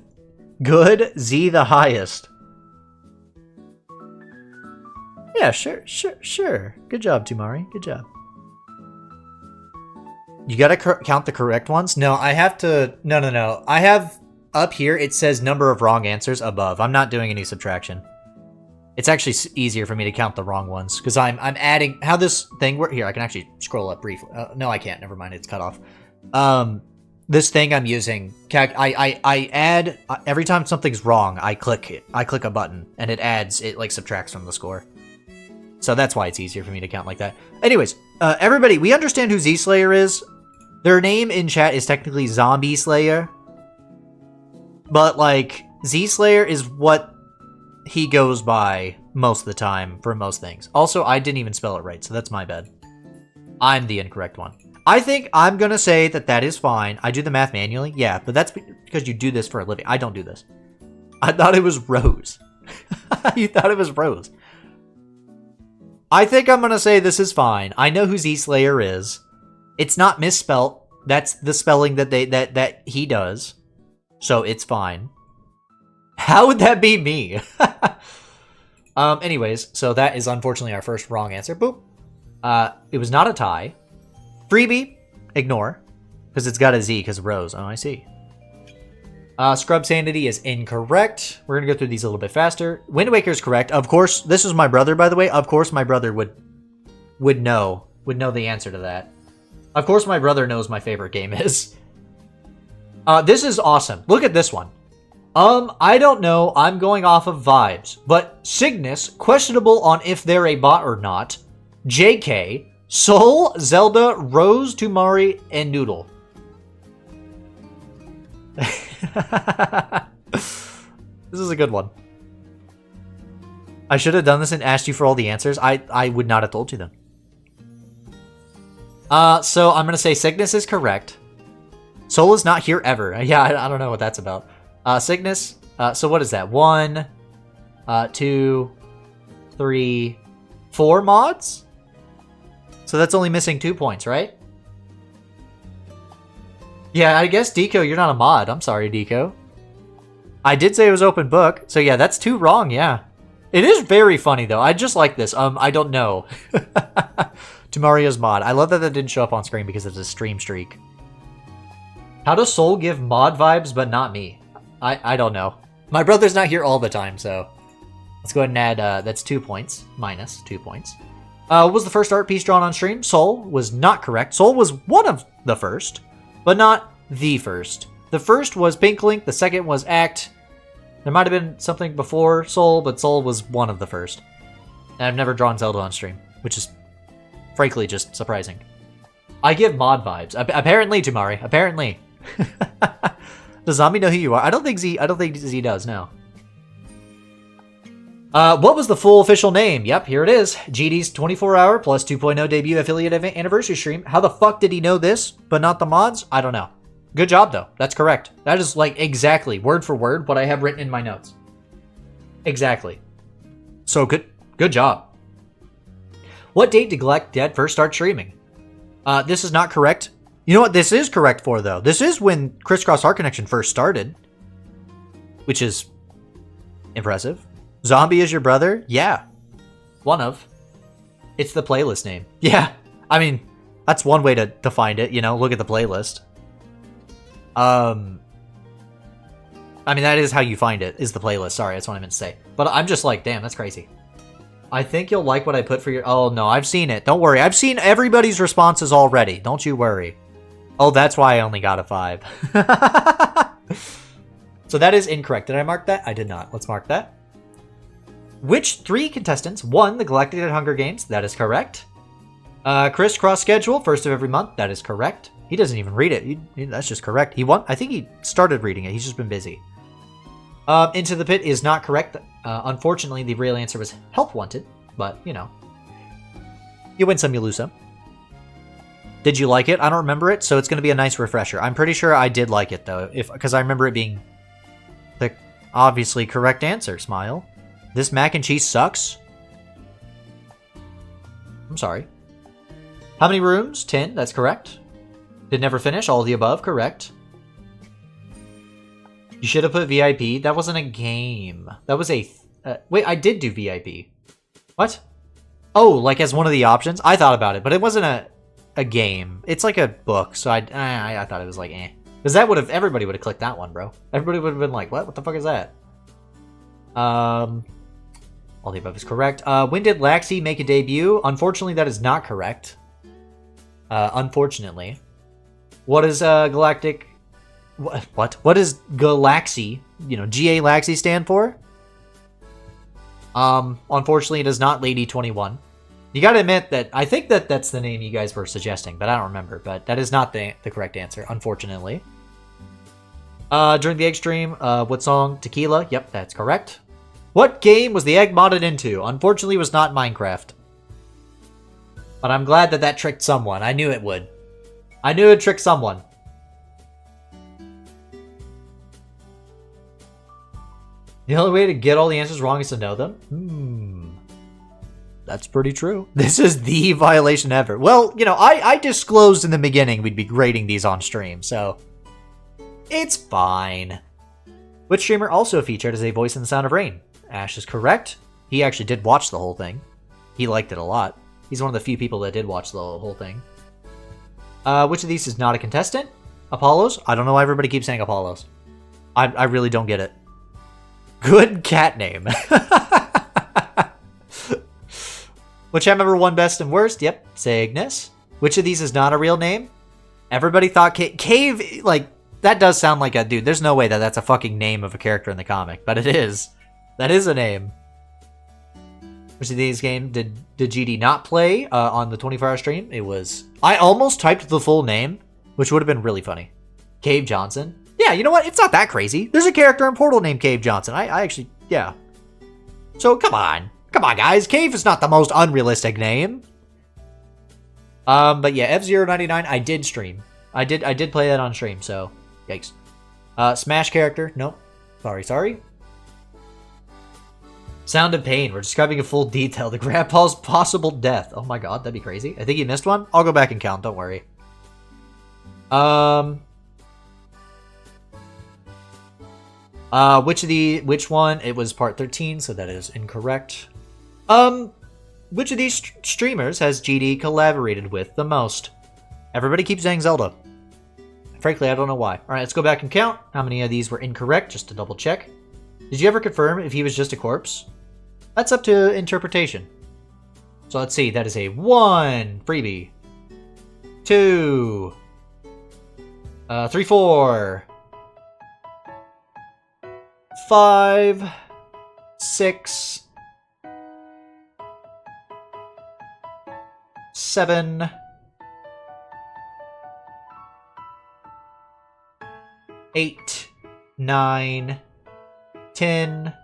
good? Z the highest? Yeah, sure. Good job, Tumaori. Good job. You gotta count the correct ones? No, I have to... No. I have... Up here, it says number of wrong answers above. I'm not doing any subtraction. It's actually easier for me to count the wrong ones, because I'm adding... How this thing works... Here, I can actually scroll up briefly. No, I can't. Never mind. It's cut off. This thing I'm using... I add... Every time something's wrong, I click it. I click a button, and it adds... It, like, subtracts from the score. So that's why it's easier for me to count like that. Anyways, everybody, we understand who ZSLAYR is. Their name in chat is technically Zombie Slayer. But, like, ZSLAYR is what he goes by most of the time for most things. Also, I didn't even spell it right, so that's my bad. I'm the incorrect one. I think I'm gonna say that that is fine. I do the math manually, yeah, but that's because you do this for a living. I don't do this. I thought it was Roze. You thought it was Roze. I think I'm gonna say this is fine. I know who ZSLAYR is. It's not misspelt. That's the spelling that that he does. So it's fine. How would that be me? Anyways, so that is unfortunately our first wrong answer. Boop. It was not a tie. Freebie, ignore. Because it's got a Z because of Roze. Oh, I see. Scrub Sanity is incorrect. We're going to go through these a little bit faster. Wind Waker is correct. Of course, this is my brother, by the way. Of course, my brother would know the answer to that. Of course, my brother knows my favorite game is. This is awesome. Look at this one. I don't know. I'm going off of vibes. But Cygnus, questionable on if they're a bot or not. JK, Soul, Zelda, Roze, Tumaori, and Noodle. This is a good one. I should have done this and asked you for all the answers. I would not have told you them. So I'm gonna say Cygnus is correct. Soul is not here ever. Yeah, I don't know what that's about. Cygnus, so what is that? 1, 2, 3, 4 mods? So that's only missing 2 points, right? Yeah, I guess Deco, you're not a mod. I'm sorry, Deco. I did say it was open book, so yeah, that's 2 wrong, yeah. It is very funny, though. I just like this. I don't know. Tumaori's mod. I love that didn't show up on screen because it's a stream streak. How does Soul give mod vibes, but not me? I don't know. My brother's not here all the time, so... Let's go ahead and add, that's 2 points. Minus 2 points. What was the first art piece drawn on stream? Soul was not correct. Soul was one of the first, but not the first. The first was Pink Link, the second was Act. There might have been something before Soul, but Soul was one of the first. And I've never drawn Zelda on stream, which is frankly just surprising. I give mod vibes. Apparently, Tumaori. Apparently. Does Zombie know who you are? I don't think Z does, no. What was the full official name? Yep, here it is. GD's 24-hour plus 2.0 debut affiliate anniversary stream. How the fuck did he know this, but not the mods? I don't know. Good job, though. That's correct. That is, like, exactly, word for word, what I have written in my notes. Exactly. So, good job. What date did Galactic Dad first start streaming? This is not correct. You know what this is correct for, though? This is when Crisscross Heart Connection first started. Which is impressive. Zombie is your brother? Yeah. One of. It's the playlist name. Yeah. I mean, that's one way to find it, you know? Look at the playlist. I mean, that is how you find it, is the playlist. Sorry, that's what I meant to say. But I'm just like, damn, that's crazy. I think you'll like what I put for your... Oh, no, I've seen it. Don't worry. I've seen everybody's responses already. Don't you worry. Oh, that's why I only got a 5. So that is incorrect. Did I mark that? I did not. Let's mark that. Which 3 contestants won the Galactic Hunger Games? That is correct. CRISS cross schedule, first of every month. That is correct. He doesn't even read it. That's just correct. He won. I think he started reading it. He's just been busy. Into the Pit is not correct. Unfortunately, the real answer was Help Wanted. But, you know. You win some, you lose some. Did you like it? I don't remember it, so it's going to be a nice refresher. I'm pretty sure I did like it, though, because I remember it being the obviously correct answer. Smile. This mac and cheese sucks? I'm sorry. How many rooms? 10. That's correct. Did never finish. All of the above. Correct. You should have put VIP. That wasn't a game. That was a... wait, I did do VIP. What? Oh, like as one of the options? I thought about it, but it wasn't a game. It's like a book, so I thought it was like, eh. Because that would have... Everybody would have clicked that one, bro. Everybody would have been like, what? What the fuck is that? All the above is correct. When did Laxi make a debut? Unfortunately, that is not correct. Unfortunately. What is Galactic... What? What does Galaxy, you know, GA Laxi stand for? Unfortunately, it is not Lady 21. You gotta admit that I think that that's the name you guys were suggesting, but I don't remember. But that is not the correct answer, unfortunately. During the egg stream, what song? Tequila. Yep, that's correct. What game was the egg modded into? Unfortunately, it was not Minecraft. But I'm glad that that tricked someone. I knew it would. I knew it tricked someone. The only way to get all the answers wrong is to know them? That's pretty true. This is the violation ever. Well, you know, I disclosed in the beginning we'd be grading these on stream, so... It's fine. Which streamer also featured as a voice in The Sound of Rain? Ash is correct. He actually did watch the whole thing. He liked it a lot. He's one of the few people that did watch the whole thing. Which of these is not a contestant? Apollos? I don't know why everybody keeps saying Apollos. I really don't get it. Good cat name. Which I member won best and worst? Yep, Cygnus. Which of these is not a real name? Everybody thought Cave, like, that does sound like a dude. There's no way that that's a fucking name of a character in the comic, but it is. That is a name. Which of these games did GD not play on the 24-hour stream? It was... I almost typed the full name, which would have been really funny. Cave Johnson. Yeah, you know what? It's not that crazy. There's a character in Portal named Cave Johnson. I actually... Yeah. So, come on. Come on, guys. Cave is not the most unrealistic name. But yeah, F099, I did stream. I did play that on stream, so yikes. Smash character, nope. Sorry. Sound of Pain, we're describing in full detail the grandpa's possible death. Oh my god, that'd be crazy. I think you missed one. I'll go back and count, don't worry. Which one? It was part 13, so that is incorrect. Which of these streamers has GD collaborated with the most? Everybody keeps saying Zelda. Frankly, I don't know why. Alright, let's go back and count how many of these were incorrect, just to double check. Did you ever confirm if he was just a corpse? That's up to interpretation. So let's see, that is a 1, freebie. 2, 3, 4, 5, 6, 7, 8, 9, 10,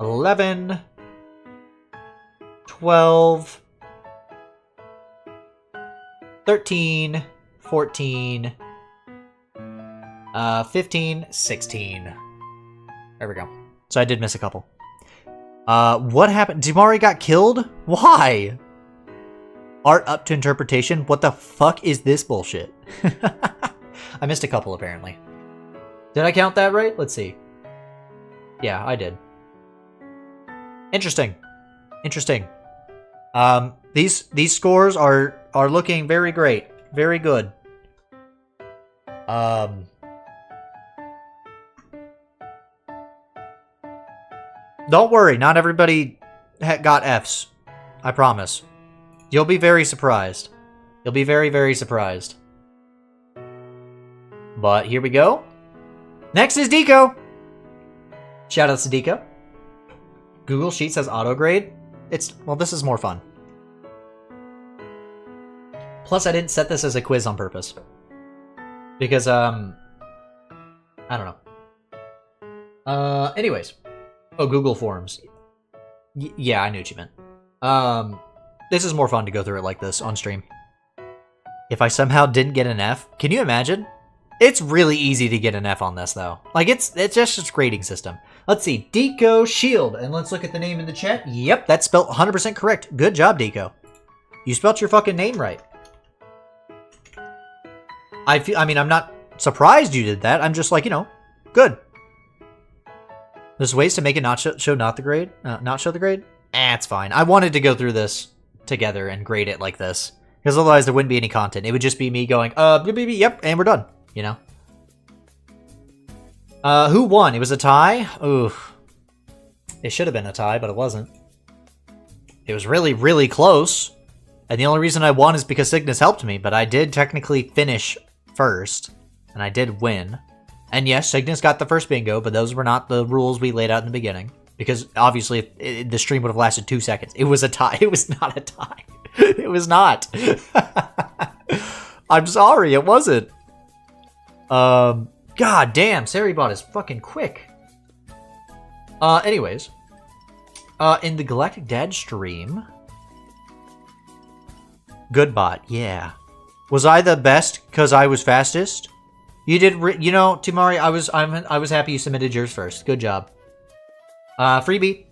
11, 12, 13, 14, 15, 16. There we go. So I did miss a couple. What happened? Tumaori got killed? Why? Art up to interpretation? What the fuck is this bullshit? I missed a couple, apparently. Did I count that right? Let's see. Yeah, I did. Interesting. These scores are looking very great. Very good. Don't worry, not everybody got Fs. I promise. You'll be very surprised. You'll be very, very surprised. But here we go. Next is Deko. Shoutouts to Deko. Google Sheets has autograde. Well, this is more fun. Plus, I didn't set this as a quiz on purpose. Because, I don't know. Anyways. Oh, Google Forms. Yeah, I knew what you meant. This is more fun to go through it like this on stream. If I somehow didn't get an F, can you imagine? It's really easy to get an F on this, though. Like, it's just a grading system. Let's see, Dekosheild, and let's look at the name in the chat. Yep, that's spelled 100% correct. Good job, Deko. You spelled your fucking name right. I mean, I'm not surprised you did that. I'm just like, good. There's ways to make it not show not the grade, not show the grade. It's fine. I wanted to go through this together and grade it like this, because otherwise there wouldn't be any content. It would just be me going, yep, and we're done. Who won? It was a tie? Ooh. It should have been a tie, but it wasn't. It was really, really close. And the only reason I won is because Cygnus helped me, but I did technically finish first. And I did win. And yes, Cygnus got the first bingo, but those were not the rules we laid out in the beginning. Because obviously the stream would have lasted 2 seconds. It was a tie. It was not a tie. It was not. I'm sorry, it wasn't. God damn, Saribot is fucking quick. Anyways. In the Galactic Dad stream. Good bot, yeah. Was I the best because I was fastest? You did, Tumaori, I was happy you submitted yours first. Good job. Freebie.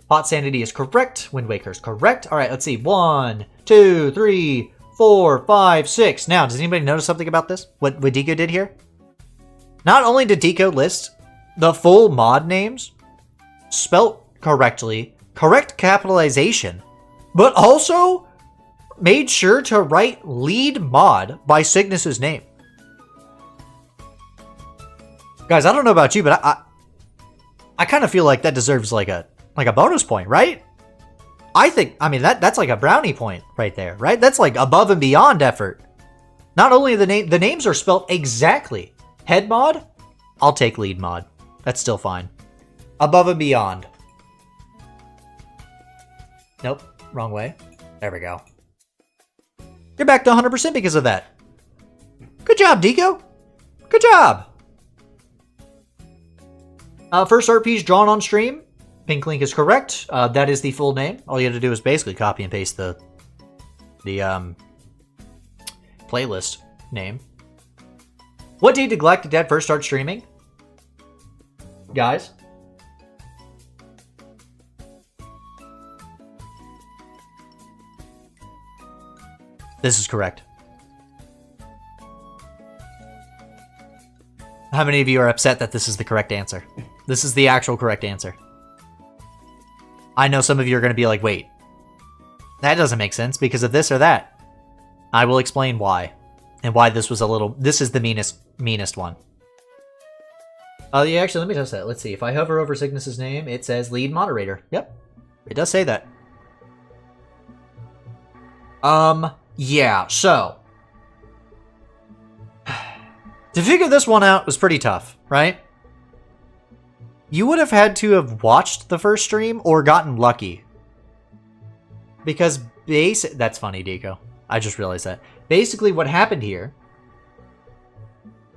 Pot Sanity is correct. Wind Waker is correct. Alright, let's see. 1, 2, 3, 4, 5, 6. Now, does anybody notice something about this? What Deko did here? Not only did Deko list the full mod names, spelt correctly, correct capitalization, but also made sure to write lead mod by Cygnus's name. Guys, I don't know about you, but I kind of feel like that deserves like a bonus point, right? I mean that's like a brownie point right there, right? That's like above and beyond effort. Not only the names are spelled exactly. Head mod, I'll take lead mod. That's still fine. Above and beyond. Nope, wrong way. There we go. You're back to 100% because of that. Good job, Deko. Good job. First RP's drawn on stream. Pink link is correct. That is the full name. All you have to do is basically copy and paste the the playlist name. What day did Galactic Dad first start streaming? Guys? This is correct. How many of you are upset that this is the correct answer? This is the actual correct answer. I know some of you are going to be like, wait, that doesn't make sense because of this or that. I will explain why. And why this was a little... This is the meanest one. Oh, yeah, actually, let me test that. Let's see. If I hover over Cygnus's name, it says lead moderator. Yep. It does say that. Yeah, so... To figure this one out was pretty tough, right? You would have had to have watched the first stream or gotten lucky. Because that's funny, Deco. I just realized that. Basically, what happened here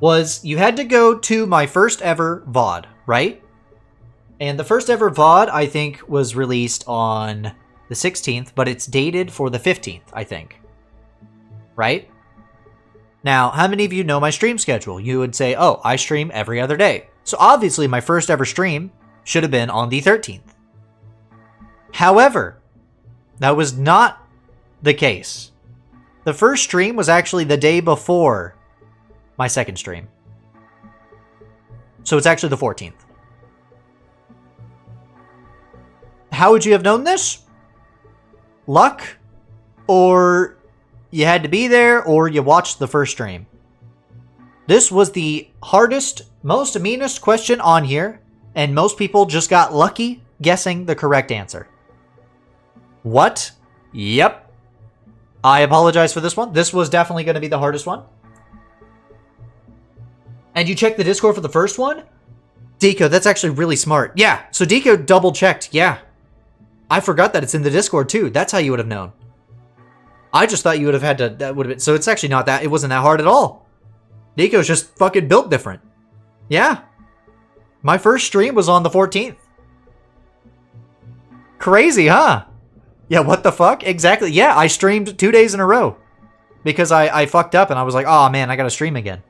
was you had to go to my first ever VOD, right? And the first ever VOD, I think, was released on the 16th, but it's dated for the 15th, I think. Right? Now, how many of you know my stream schedule? You would say, oh, I stream every other day. So obviously, my first ever stream should have been on the 13th. However, that was not the case. The first stream was actually the day before my second stream. So it's actually the 14th. How would you have known this? Luck? Or you had to be there, or you watched the first stream? This was the hardest, most meanest question on here, and most people just got lucky guessing the correct answer. What? Yep. I apologize for this one. This was definitely going to be the hardest one. And you checked the Discord for the first one? Deco, that's actually really smart. Yeah, so Deco double-checked. Yeah. I forgot that it's in the Discord, too. That's how you would have known. I just thought you would have had to... That would have been... So it's actually not that... It wasn't that hard at all. Deco's just fucking built different. Yeah. My first stream was on the 14th. Crazy, huh? Yeah, what the fuck? Exactly. Yeah, I streamed 2 days in a row. Because I fucked up and I was like, oh man, I gotta stream again.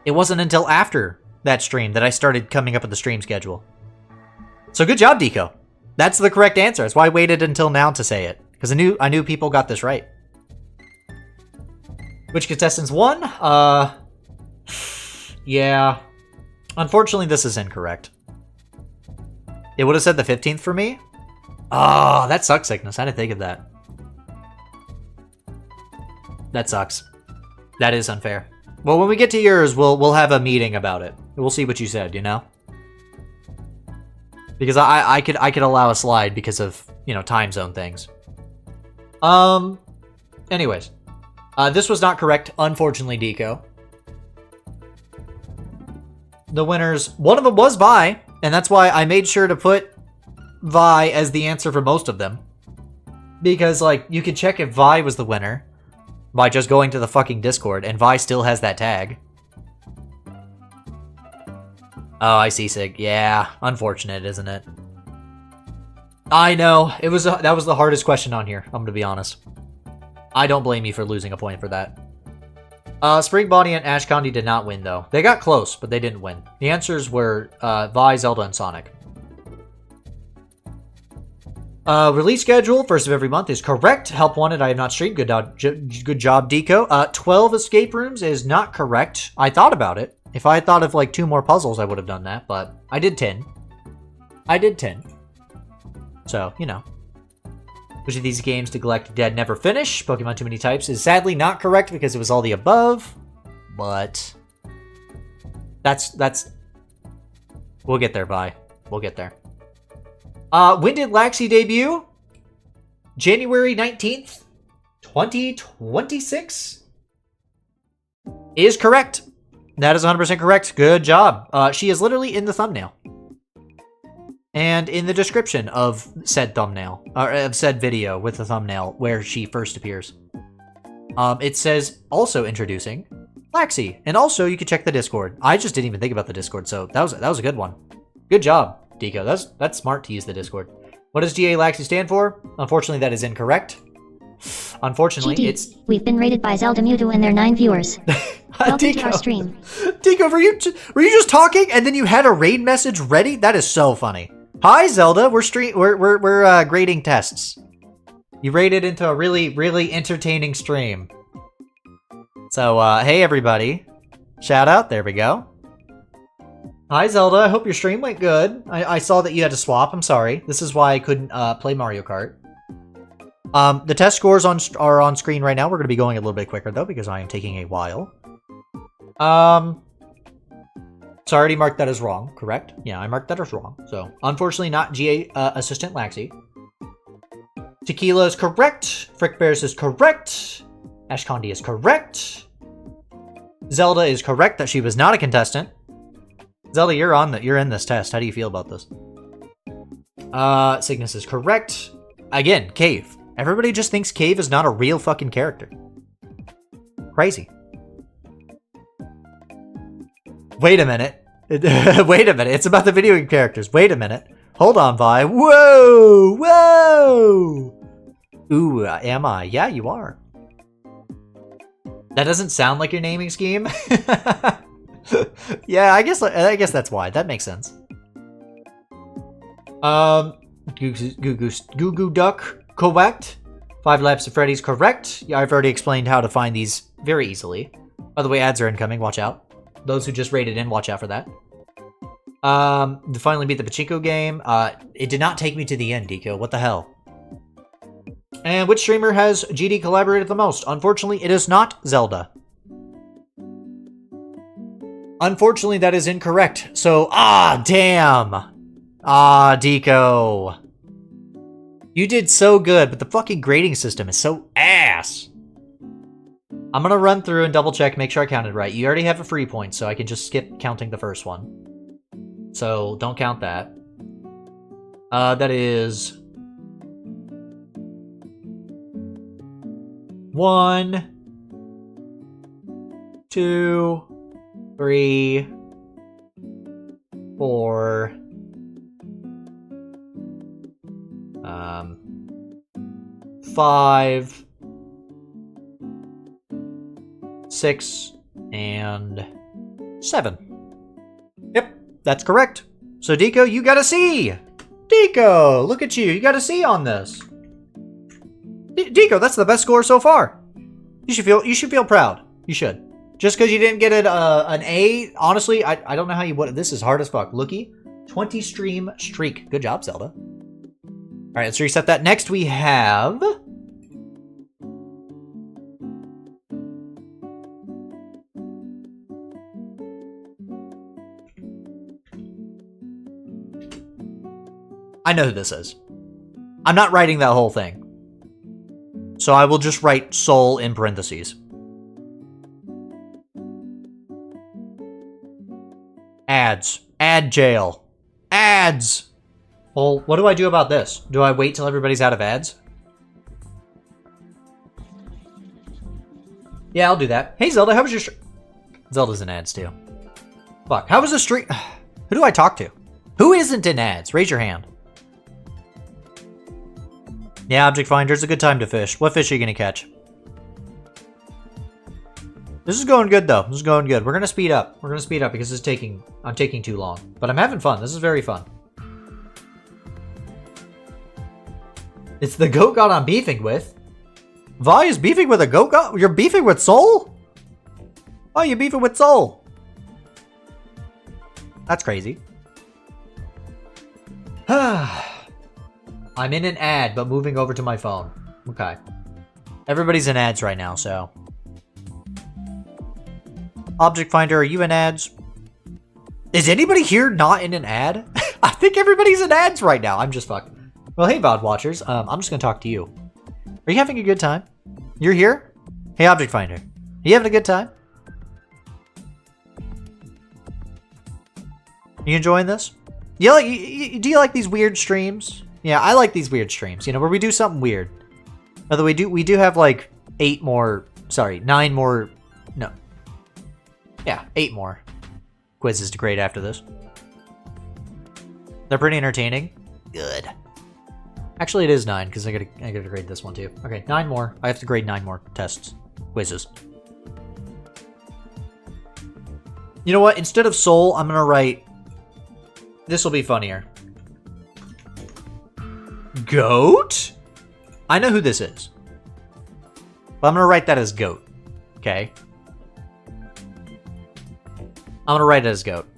It wasn't until after that stream that I started coming up with the stream schedule. So good job, Deco. That's the correct answer. That's why I waited until now to say it. Because I knew people got this right. Which contestants won? Yeah. Unfortunately, this is incorrect. It would have said the 15th for me. Oh, that sucks, Cygnus. I didn't think of that. That sucks. That is unfair. Well, when we get to yours, we'll have a meeting about it. We'll see what you said, you know? Because I could allow a slide because of, you know, time zone things. Anyways. This was not correct, unfortunately, Deco. The winners, one of them was Vi, and that's why I made sure to put Vi as the answer for most of them. Because, like, you could check if Vi was the winner by just going to the fucking Discord, and Vi still has that tag. Oh, I see, Sig. Yeah, unfortunate, isn't it? I know. That was the hardest question on here, I'm gonna be honest. I don't blame you for losing a point for that. Spring Bonnie and Ash County did not win, though. They got close, but they didn't win. The answers were Vi, Zelda, and Sonic. Release schedule, first of every month, is correct. Help wanted, I have not streamed. Good job, Deco. 12 escape rooms is not correct. I thought about it. If I had thought of, like, 2 more puzzles, I would have done that, but I did 10. I did 10. So, you know. Which of these games did Galactic Dad never finish? Pokemon Too Many Types is sadly not correct because it was all the above. But that's we'll get there, Vi. We'll get there. When did Laxi debut? January 19th, 2026? Is correct. That is 100% correct. Good job. She is literally in the thumbnail. And in the description of said thumbnail, or of said video with the thumbnail where she first appears. It says, also introducing Laxi. And also, you can check the Discord. I just didn't even think about the Discord, so that was a good one. Good job, Deco. That's smart to use the Discord. What does GA Laxi stand for? Unfortunately, that is incorrect. Unfortunately, GG, we've been rated by Zelda Mewtwo and their 9 viewers. Welcome to our stream. Deco, were you just talking and then you had a raid message ready? That is so funny. Hi Zelda, we're grading tests. You rated into a really entertaining stream. So hey everybody, shout out. There we go. Hi Zelda, I hope your stream went good. I saw that you had to swap. I'm sorry. This is why I couldn't play Mario Kart. The test scores are on screen right now. We're going to be going a little bit quicker, though, because I am taking a while. So I already marked that as wrong, correct? Yeah, I marked that as wrong. So, unfortunately, not GA Assistant Laxi. Tequila is correct. Frick Bears is correct. Ash Condi is correct. Zelda is correct that she was not a contestant. Zelda, you're in this test. How do you feel about this? Cygnus is correct. Again, Cave. Everybody just thinks Cave is not a real fucking character. Crazy. Wait a minute. Wait a minute. It's about the video game characters. Wait a minute. Hold on, Vi. Whoa! Whoa! Ooh, am I? Yeah, you are. That doesn't sound like your naming scheme. Yeah, I guess that's why. That makes sense. Goo Goo Duck, correct. 5 Laps of Freddy's, correct. Yeah, I've already explained how to find these very easily. By the way, ads are incoming, watch out. Those who just rated in, watch out for that. To finally beat the Pachinko game. It did not take me to the end, Deco. What the hell? And which streamer has GD collaborated the most? Unfortunately, it is not Zelda. Unfortunately, that is incorrect. So, damn. Deco. You did so good, but the fucking grading system is so ass. I'm gonna run through and double check, make sure I counted right. You already have a free point, so I can just skip counting the first one. So, don't count that. That is... 1, 2, 3, 4, 5, 6, and 7. Yep, that's correct. So Deco, you got a C. Deco, look at you. You got a C on this. Deco, that's the best score so far. You should feel proud. You should. Just because you didn't get it an A, honestly, I don't know how you would. This is hard as fuck. Looky, 20 stream streak. Good job, Zelda. All right, let's reset that. Next, we have... I know who this is. I'm not writing that whole thing. So I will just write Soul in parentheses. Ads. Ad jail. Ads! Well, what do I do about this? Do I wait till everybody's out of ads? Yeah, I'll do that. Hey, Zelda, how was your Zelda's in ads, too. Fuck, how was the stream? Who do I talk to? Who isn't in ads? Raise your hand. Yeah, Object Finder's a good time to fish. What fish are you gonna catch? This is going good, though. This is going good. We're gonna speed up. We're gonna speed up because I'm taking too long. But I'm having fun. This is very fun. It's the goat god I'm beefing with. Vi is beefing with a goat god? You're beefing with Soul? Oh, you're beefing with Soul. That's crazy. I'm in an ad, but moving over to my phone. Okay. Everybody's in ads right now, so. Object Finder, are you in ads? Is anybody here not in an ad? I think everybody's in ads right now. I'm just fucking. Well, hey, VOD watchers. I'm just gonna talk to you. Are you having a good time? You're here? Hey, Object Finder. Are you having a good time? You enjoying this? Do you like these weird streams? Yeah, I like these weird streams, you know, where we do something weird. Although we do have like 8 more quizzes to grade after this. They're pretty entertaining. Good. Actually, it is 9, because I gotta grade this one too. Okay, 9 more. I have to grade 9 more tests. Quizzes. You know what? Instead of soul, I'm gonna write... This will be funnier. Goat? I know who this is. But I'm gonna write that as goat. Okay? I'm gonna write it as goat.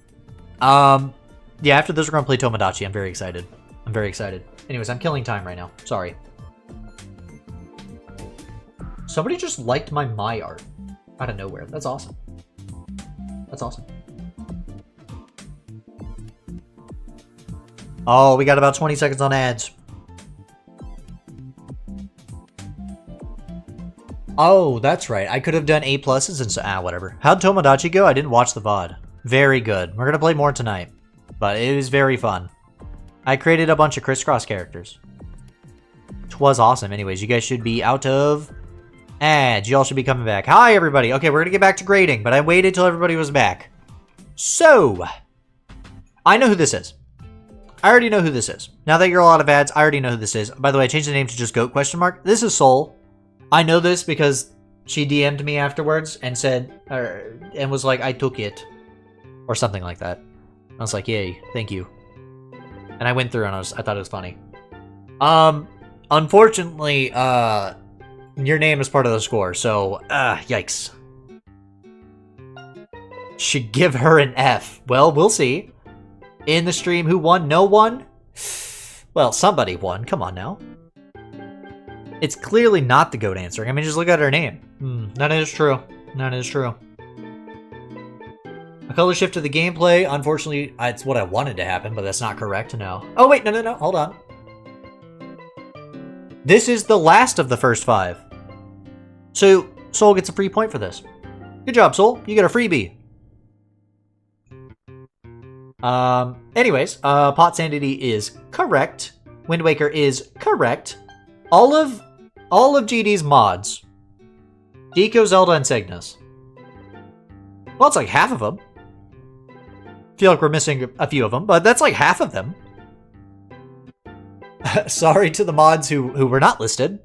Yeah, after this we're gonna play Tomodachi. I'm very excited. I'm very excited. Anyways, I'm killing time right now. Sorry. Somebody just liked my art out of nowhere. That's awesome. That's awesome. Oh, we got about 20 seconds on ads. Oh, that's right. I could have done A pluses and so whatever. How'd Tomodachi go? I didn't watch the VOD. Very good. We're gonna play more tonight. But it was very fun. I created a bunch of crisscross characters. Which was awesome. Anyways, you guys should be out of ads. You all should be coming back. Hi, everybody. Okay, we're gonna get back to grading, but I waited till everybody was back. So, I know who this is. I already know who this is. Now that you're all out of ads, I already know who this is. By the way, I changed the name to just Goat question mark. This is Soul. I know this because she DM'd me afterwards and said, and was like, I took it. Or something like that. I was like, yay, thank you. And I went through and I thought it was funny. Unfortunately, your name is part of the score, so, yikes. Should give her an F. Well, we'll see. In the stream, who won? No one? Well, somebody won. Come on now. It's clearly not the goat answering. I mean, just look at her name. That is true. That is true. A color shift to the gameplay. Unfortunately, it's what I wanted to happen, but that's not correct. No. Oh, wait. No. Hold on. This is the last of the first 5. So, Soul gets a free point for this. Good job, Soul. You get a freebie. Anyways, Pot Sanity is correct. Wind Waker is correct. All of GD's mods. Deco, Zelda, and Cygnus. Well, it's like half of them. Feel like we're missing a few of them, but that's like half of them. Sorry to the mods who were not listed.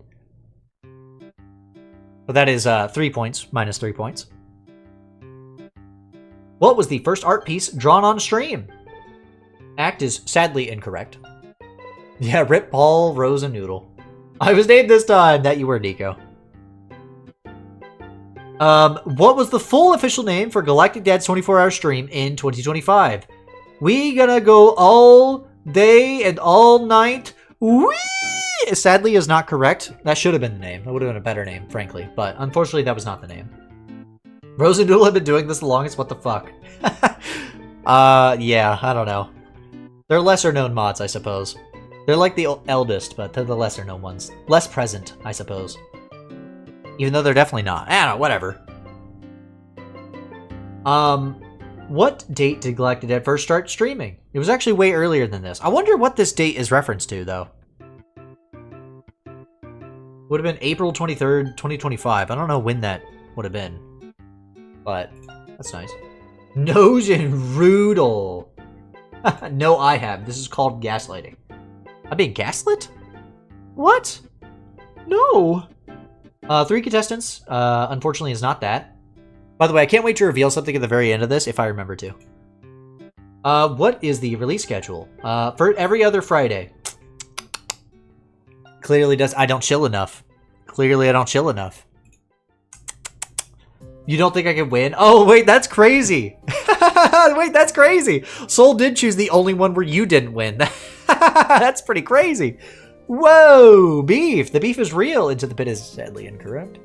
But that is 3 points, minus 3 points. What was the first art piece drawn on stream? Act is sadly incorrect. Yeah, rip Paul, Roze, and Noodle. I was named this time. That you were, Nico. What was the full official name for Galactic Dad's 24-hour stream in 2025? We gonna go all day and all night. Whee! Sadly is not correct. That should have been the name. That would have been a better name, frankly. But unfortunately, that was not the name. Roze and Noodle have been doing this the longest. What the fuck? Yeah, I don't know. They're lesser known mods, I suppose. They're like the eldest, but they're the lesser known ones. Less present, I suppose. Even though they're definitely not. I don't know, whatever. What date did Galactic Dad first start streaming? It was actually way earlier than this. I wonder what this date is referenced to, though. Would have been April 23rd, 2025. I don't know when that would have been. But, that's nice. Nose and Roodle. No, I have. This is called gaslighting. I'm being gaslit? What? No. 3 contestants. Unfortunately, is not that. By the way, I can't wait to reveal something at the very end of this, if I remember to. What is the release schedule? For every other Friday. Clearly does. I don't chill enough. Clearly, I don't chill enough. You don't think I can win? Oh, wait, that's crazy. Wait, that's crazy. Soul did choose the only one where you didn't win. That's pretty crazy. Whoa, beef. The beef is real. Into the pit is sadly incorrect.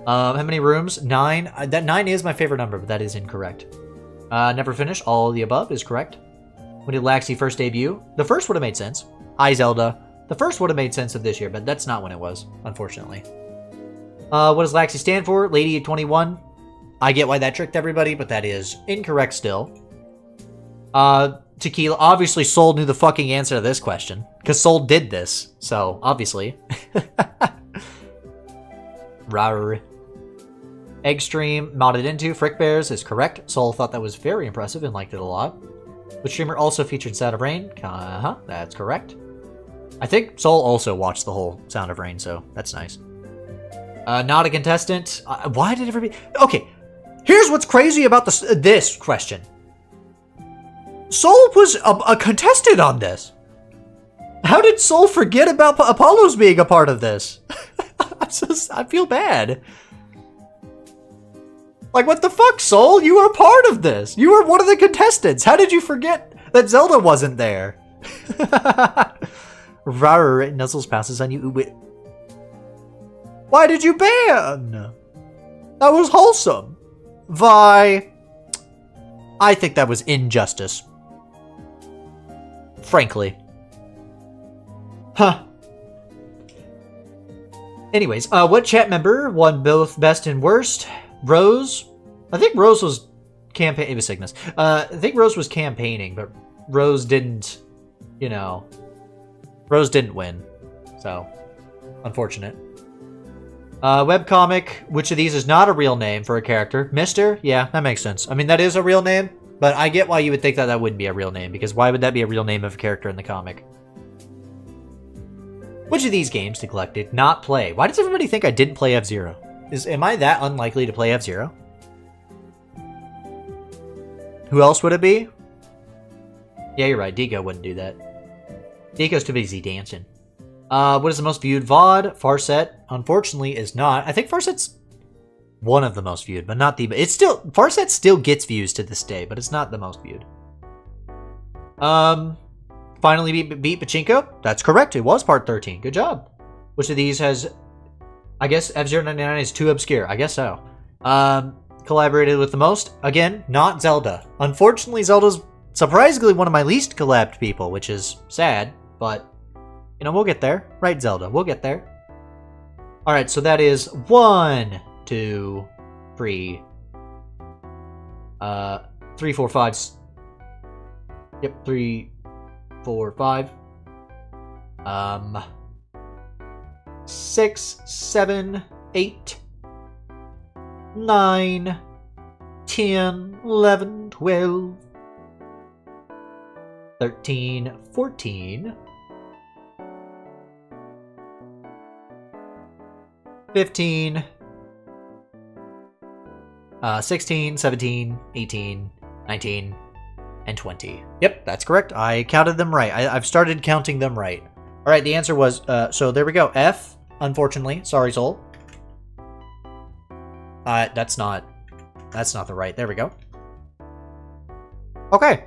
How many rooms? 9. That 9 is my favorite number, but that is incorrect. Never finish. All of the above is correct. When did Laxi first debut? The first would have made sense. Hi, Zelda. The first would have made sense of this year, but that's not when it was, unfortunately. What does Laxi stand for? Lady of 21. I get why that tricked everybody, but that is incorrect still. Tequila. Obviously, Soul knew the fucking answer to this question. Because Soul did this. So, obviously. Rawr. Eggstream modded into Frick Bears is correct. Soul thought that was very impressive and liked it a lot. Which streamer also featured Sad of Rain? That's correct. I think Soul also watched the whole Sound of Rain, so that's nice. Not a contestant. Why did everybody... Okay, here's what's crazy about this question. Soul was a contestant on this. How did Soul forget about Apollo's being a part of this? I feel bad. Like, what the fuck, Soul? You were a part of this. You were one of the contestants. How did you forget that Zelda wasn't there? Rar nuzzles passes on you. Why did you ban? That was wholesome. Vi. I think that was injustice. Frankly. Huh. Anyways, what chat member won both best and worst? Roze? I think Roze was campaigning. It was Cygnus. I think Roze was campaigning, but Roze didn't, you know. Roze didn't win. So, unfortunate. Webcomic. Which of these is not a real name for a character? Mister? Yeah, that makes sense. I mean, that is a real name, but I get why you would think that that wouldn't be a real name, because why would that be a real name of a character in the comic? Which of these games did Galactic not play? Why does everybody think I didn't play F-Zero? Am I that unlikely to play F-Zero? Who else would it be? Yeah, you're right. Deco wouldn't do that. Deco's too busy dancing. What is the most viewed VOD? Farset, unfortunately, is not. I think Farset's one of the most viewed, but not the... It's still... Farset still gets views to this day, but it's not the most viewed. Finally beat Pachinko? That's correct. It was part 13. Good job. Which of these has... I guess F-099 is too obscure. I guess so. Collaborated with the most? Again, not Zelda. Unfortunately, Zelda's surprisingly one of my least collabed people, which is sad, but... You know, we'll get there. Right, Zelda? We'll get there. Alright, so that is 1, 2, 3... 3, 4, 5... Yep, 3, 4, 5... 6, 7, 8... 9... 10, 11, 12... 13, 14... 15, 16, 17, 18, 19, and 20. Yep, that's correct. I counted them right. I've started counting them right. All right, the answer was, so there we go. F, unfortunately. Sorry, Soul. That's not the right. There we go. Okay.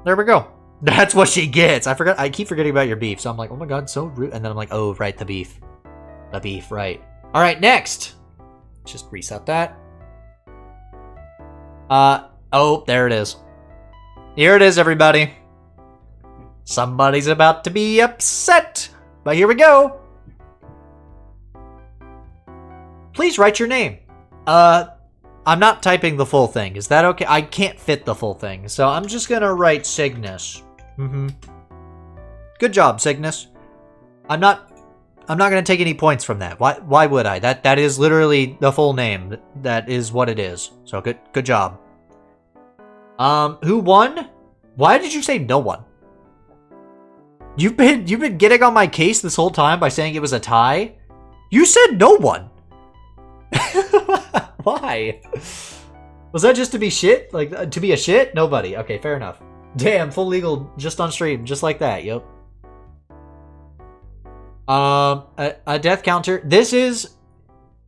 There we go. That's what she gets. I keep forgetting about your beef, so I'm like, oh my god, so rude. And then I'm like, oh, right, the beef. The beef, right. All right, next. Just reset that. Oh, there it is. Here it is, everybody. Somebody's about to be upset. But here we go. Please write your name. I'm not typing the full thing. Is that okay? I can't fit the full thing, so I'm just gonna write Cygnus. Good job, Cygnus. I'm not gonna take any points from that. Why would I? That is literally the full name. That is what it is. So good job. Who won? Why did you say no one? You've been getting on my case this whole time by saying it was a tie? You said no one. Why? Was that just to be shit? Like, to be a shit? Nobody. Okay, fair enough. Damn, full legal just on stream, just like that, yep. A death counter. This is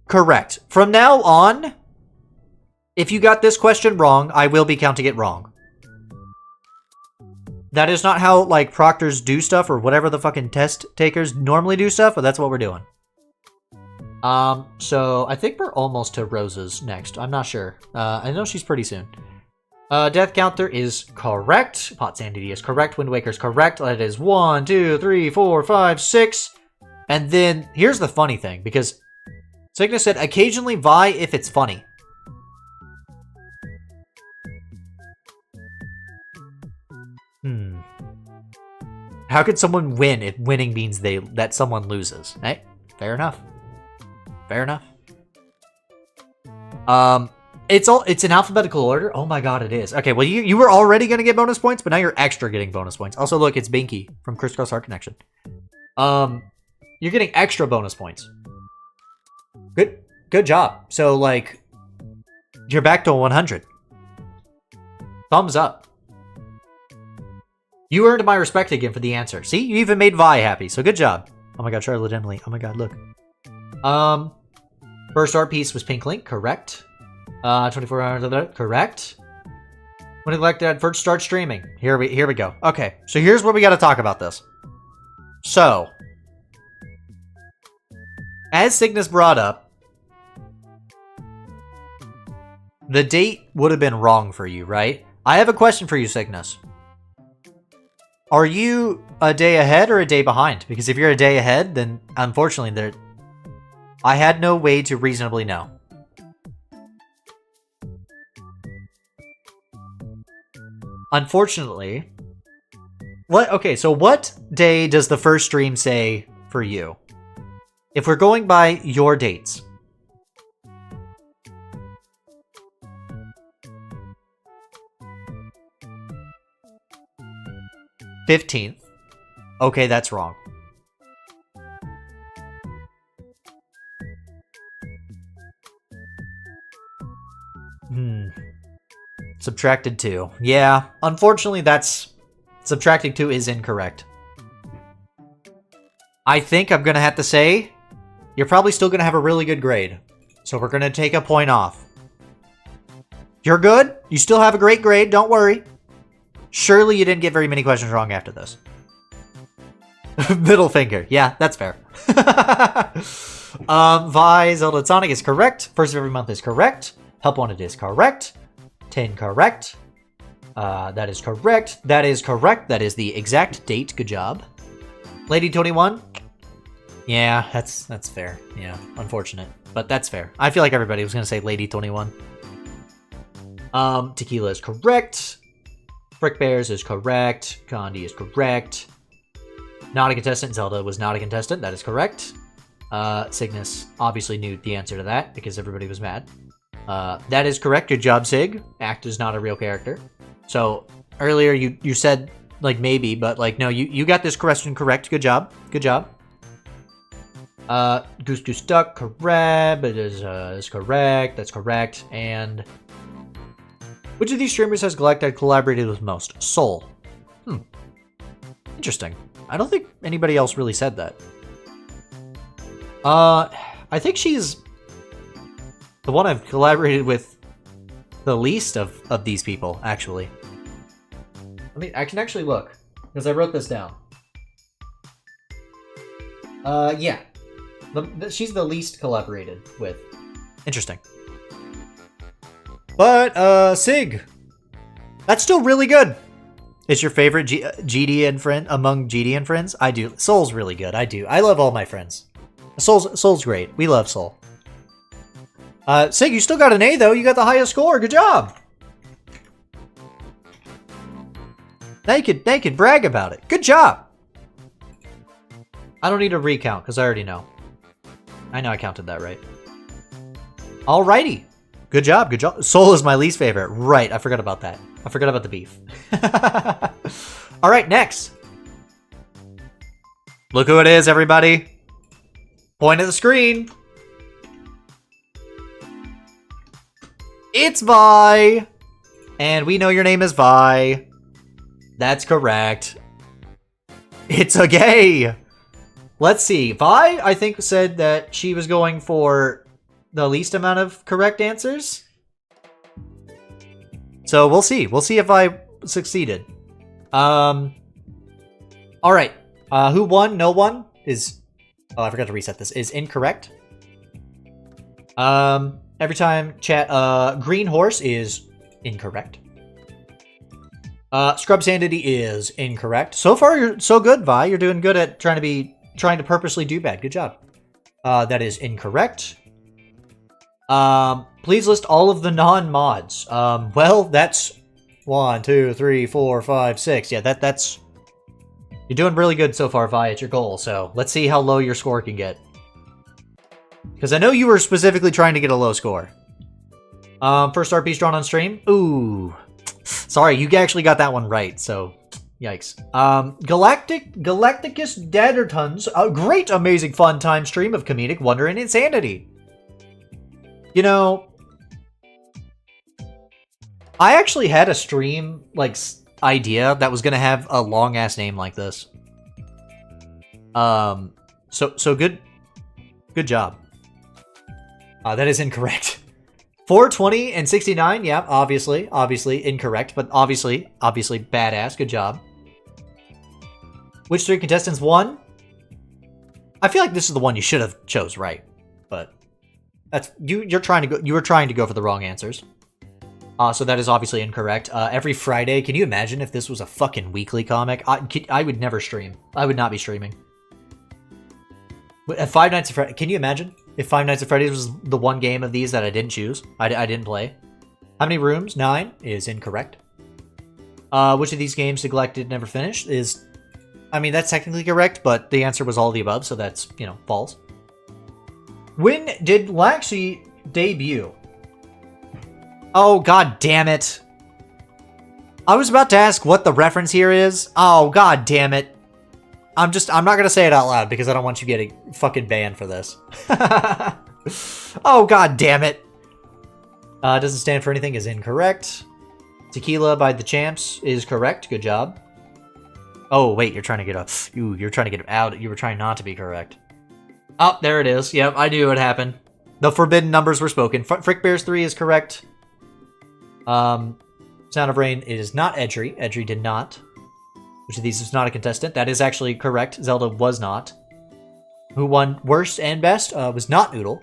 correct. From now on, if you got this question wrong, I will be counting it wrong. That is not how, like, proctors do stuff, or whatever the fucking test takers normally do stuff, but that's what we're doing. So I think we're almost to Rose's next. I'm not sure. I know she's pretty soon. Death counter is correct. Pot Sanity is correct. Wind Waker is correct. That is 1, 2, 3, 4, 5, 6. And then here's the funny thing, because Cygnus said occasionally Vi if it's funny. How could someone win if winning means that someone loses? Hey, fair enough. Fair enough. It's in alphabetical order. Oh my god, it is. Okay, well you were already gonna get bonus points, but now you're extra getting bonus points. Also, look, it's Binky from Crisscross Heart Connection. You're getting extra bonus points. Good job. So like, you're back to 100. Thumbs up. You earned my respect again for the answer. See, you even made Vi happy. So good job. Oh my god, Charlotte Emily. Oh my god, look. First art piece was Pink Link, correct. 24 hours of that, correct. When Galactic first start streaming. Here we go. Okay, so here's where we got to talk about this. So, as Cygnus brought up, the date would have been wrong for you, right? I have a question for you, Cygnus. Are you a day ahead or a day behind? Because if you're a day ahead, then unfortunately, I had no way to reasonably know. Unfortunately, so what day does the first stream say for you? If we're going by your dates. "15th. Okay, that's wrong. Subtracted 2. Yeah, unfortunately subtracting 2 is incorrect. I think I'm gonna have to say, you're probably still gonna have a really good grade. So we're gonna take a point off. You're good. You still have a great grade, don't worry. Surely you didn't get very many questions wrong after this. Middle finger. Yeah, that's fair. Vi Zelda Sonic is correct. First of every month is correct. Help Wanted is correct. 10 correct. That is correct. That is correct. That is the exact date. Good job. Lady 21. Yeah, that's fair. Yeah, unfortunate. But that's fair. I feel like everybody was going to say Lady 21. Tequila is correct. Frick Bears is correct. Condi is correct. Not a contestant. Zelda was not a contestant. That is correct. Cygnus obviously knew the answer to that because everybody was mad. That is correct. Good job, Sig. Act is not a real character. So earlier you said like maybe, but like no, you got this question correct. Good job. Good job. Goose Goose Duck, correct. It is correct. That's correct. And which of these streamers has Galactic collaborated with most? Soul. Interesting. I don't think anybody else really said that. I think she's the one I've collaborated with the least of these people, actually. I can actually look, because I wrote this down. Yeah. She's the least collaborated with. Interesting. But, Sig. That's still really good. It's your favorite GDN friend among GDN friends? I do. Soul's really good. I do. I love all my friends. Soul's great. We love Soul. Sig, you still got an A, though. You got the highest score. Good job. Now you can brag about it. Good job. I don't need a recount, because I already know. I know I counted that right. Alrighty. Good job. Good job. Soul is my least favorite. Right. I forgot about that. I forgot about the beef. Alright, next. Look who it is, everybody. Point at the screen. It's Vi. And we know your name is Vi. That's correct. It's a gay. Let's see. Vi, I think, said that she was going for the least amount of correct answers. So we'll see. We'll see if I succeeded. Alright. Who won? No one is... Oh, I forgot to reset this. Is incorrect. Every time chat... Green Horse is incorrect. Scrub Sanity is incorrect. So far, you're so good, Vi. You're doing good at trying to purposely do bad. Good job. That is incorrect. Please list all of the non-mods. Well, that's 1, 2, 3, 4, 5, 6. Yeah, that's... You're doing really good so far, Vi, at your goal, so let's see how low your score can get. Because I know you were specifically trying to get a low score. First RP drawn on stream. Ooh. Sorry, you actually got that one right, so yikes. Galacticus Daddertons. A great, amazing, fun time stream of comedic wonder and insanity. You know, I actually had a stream, like, idea that was gonna have a long-ass name like this. So good job. That is incorrect. 420 and 69, yeah, obviously incorrect, but obviously badass, good job. Which 3 contestants won? I feel like this is the one you should have chose right, but that's you were trying to go for the wrong answers. So that is obviously incorrect. Every Friday, can you imagine if this was a fucking weekly comic? I would never stream. I would not be streaming. At Five Nights at Freddy's, can you imagine if Five Nights at Freddy's was the one game of these that I didn't choose? I didn't play. How many rooms? 9 is incorrect. Which of these games did Galactic never finish? I mean, that's technically correct, but the answer was all of the above, so that's, you know, false. When did Laxi debut? Oh, god damn it. I was about to ask what the reference here is. Oh, god damn it. I'm not gonna say it out loud because I don't want you getting fucking banned for this. Oh, god damn it. Doesn't stand for anything is incorrect. Tequila by the Champs is correct. Good job. Oh, wait, you're trying to get you're trying to get out. You were trying not to be correct. Oh, there it is. Yep, I knew it happened. The forbidden numbers were spoken. Frick Bears 3 is correct. Sound of Rain is not Edry. Edry did not. Which of these is not a contestant? That is actually correct. Zelda was not. Who won worst and best was not Noodle.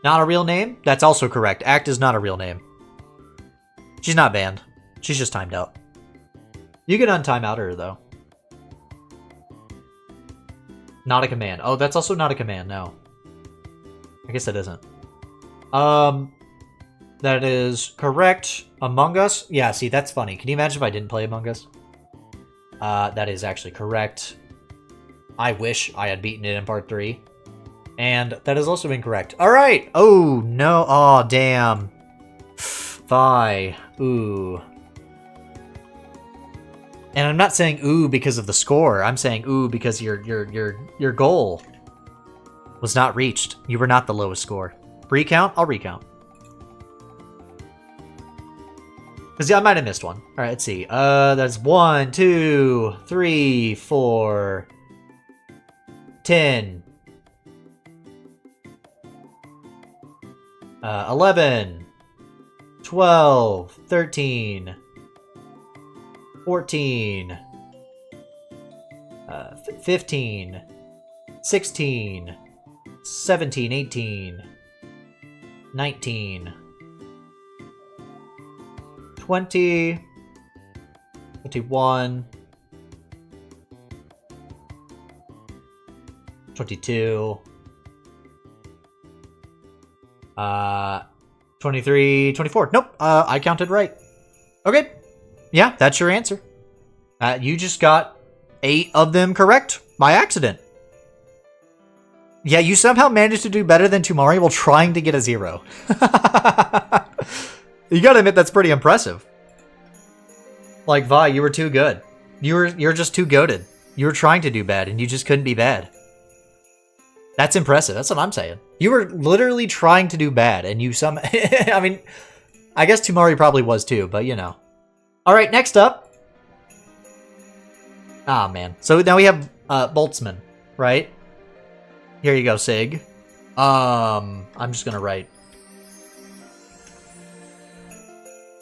Not a real name? That's also correct. Act is not a real name. She's not banned. She's just timed out. You can untime out her, though. Not a command. Oh, that's also not a command, no. I guess that isn't. That is correct. Among Us? Yeah, see, that's funny. Can you imagine if I didn't play Among Us? That is actually correct. I wish I had beaten it in part 3. And that is also incorrect. Alright! Oh, no. Oh, damn. Vi. Ooh. And I'm not saying ooh because of the score. I'm saying ooh because your goal was not reached. You were not the lowest score. Recount? I'll recount. Because I might have missed one. Alright, let's see. That's 1, 2, 3, 4, 10, 11, 12, 13, 14, 15, 16, 17, 18, 19, 20, 21, 22, 23, 24. Nope, I counted right. Okay, yeah, that's your answer. You just got 8 of them correct by accident. Yeah, you somehow managed to do better than Tumaori while trying to get a 0. You gotta admit, that's pretty impressive. Like, Vi, you were too good. You're just too goated. You were trying to do bad, and you just couldn't be bad. That's impressive. That's what I'm saying. You were literally trying to do bad, and you I mean, I guess Tumaori probably was too, but you know. Alright, next up. Ah, man. So now we have Boltzmann, right? Here you go, Sig. I'm just gonna write.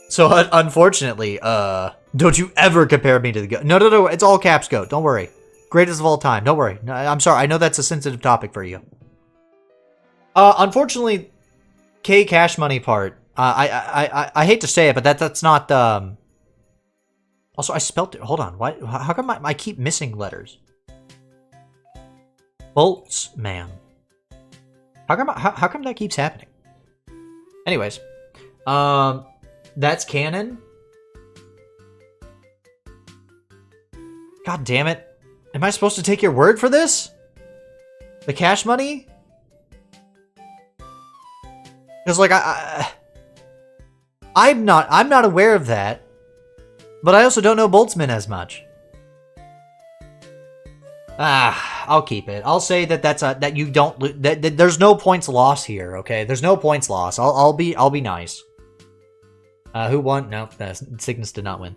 So, unfortunately, don't you ever compare me to the goat. No, it's all caps goat. Don't worry. Greatest of all time. Don't worry. No, I'm sorry. I know that's a sensitive topic for you. Unfortunately, K Kashmoney part. I hate to say it, but that's not. Also, I spelt it. Hold on. Why? How come I keep missing letters? Boltzmann. How come that keeps happening? Anyways, that's canon. God damn it. Am I supposed to take your word for this? The Kashmoney? Because, like, I'm not aware of that. But I also don't know Boltzmann as much. I'll keep it. I'll say that that you don't that there's no points lost here. Okay, there's no points lost. I'll be nice. Who won? No, Cygnus did not win.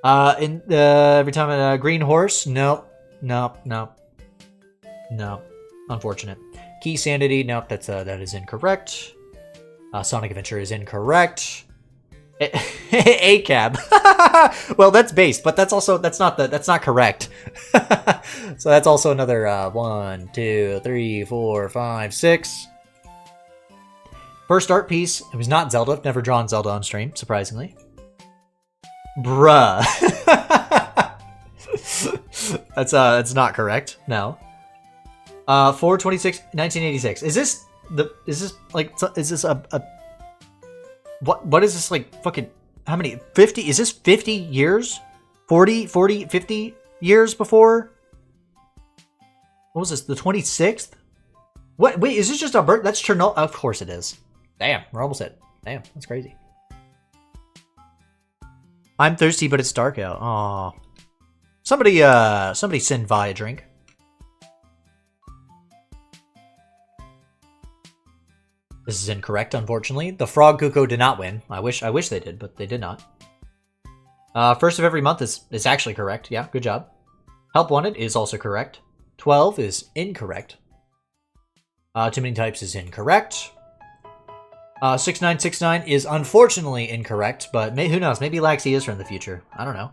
Every time a green horse. Nope. Unfortunate. Key sanity. Nope. That is incorrect. Sonic Adventure is incorrect. A cab. Well, that's based, but that's not correct. So that's also another 1, 2, 3, 4, 5, 6. First art piece. It was not Zelda. I've never drawn Zelda on stream, surprisingly. Bruh. That's not correct. No. 4/26, 1986. Is this a what is this, like, fucking, how many, 50, is this 50 years? 40, 50 years before? What was this, the 26th? What, wait, is this just a birth? That's Chernobyl. Of course it is. Damn, we're almost at, damn, that's crazy. I'm thirsty, but it's dark out. Aw. Somebody send Vi a drink. This is incorrect, unfortunately. The Frog Cuckoo did not win. I wish they did, but they did not. First of every month is actually correct. Yeah, good job. Help wanted is also correct. 12 is incorrect. Too many types is incorrect. 6969 is unfortunately incorrect, but who knows? Maybe Laxi is from the future. I don't know.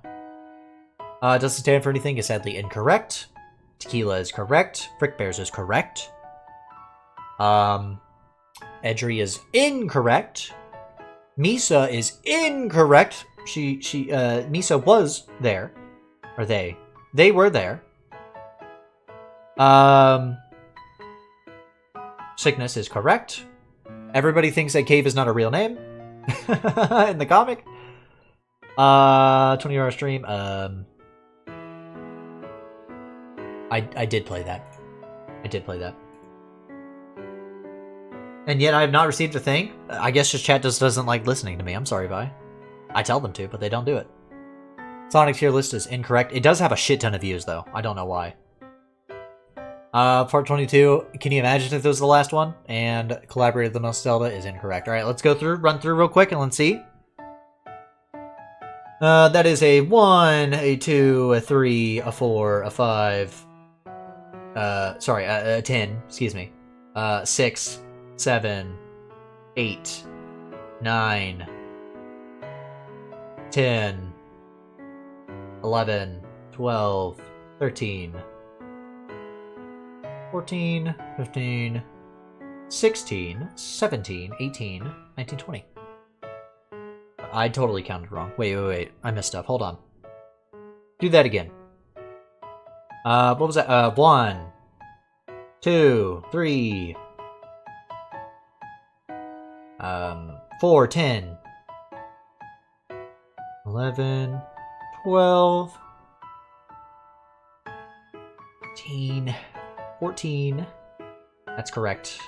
Doesn't stand for anything is sadly incorrect. Tequila is correct. Frick Bears is correct. Edry is incorrect. Misa is incorrect. Misa was there. Or they. They were there. Cygnus is correct. Everybody thinks that Cave is not a real name. In the comic. 20-hour stream. I did play that. I did play that. And yet I have not received a thing. I guess just chat just doesn't like listening to me. I'm sorry, Vi. I tell them to, but they don't do it. Sonic tier list is incorrect. It does have a shit ton of views, though. I don't know why. Part 22, can you imagine if this was the last one? And collaborated the most Zelda is incorrect. Alright, let's run through real quick and let's see. That is a 1, a 2, a 3, a 4, a 5. Sorry, a 10, excuse me. 6, 7, 8, 9, 10, 11, 12, 13, 14, 15, 16, 17, 18, 19, 20. I totally counted wrong. Wait. I messed up. Hold on. Do that again. What was that? 1, 2, 3, 4, 10, 11, 12, 13, 14. That's correct.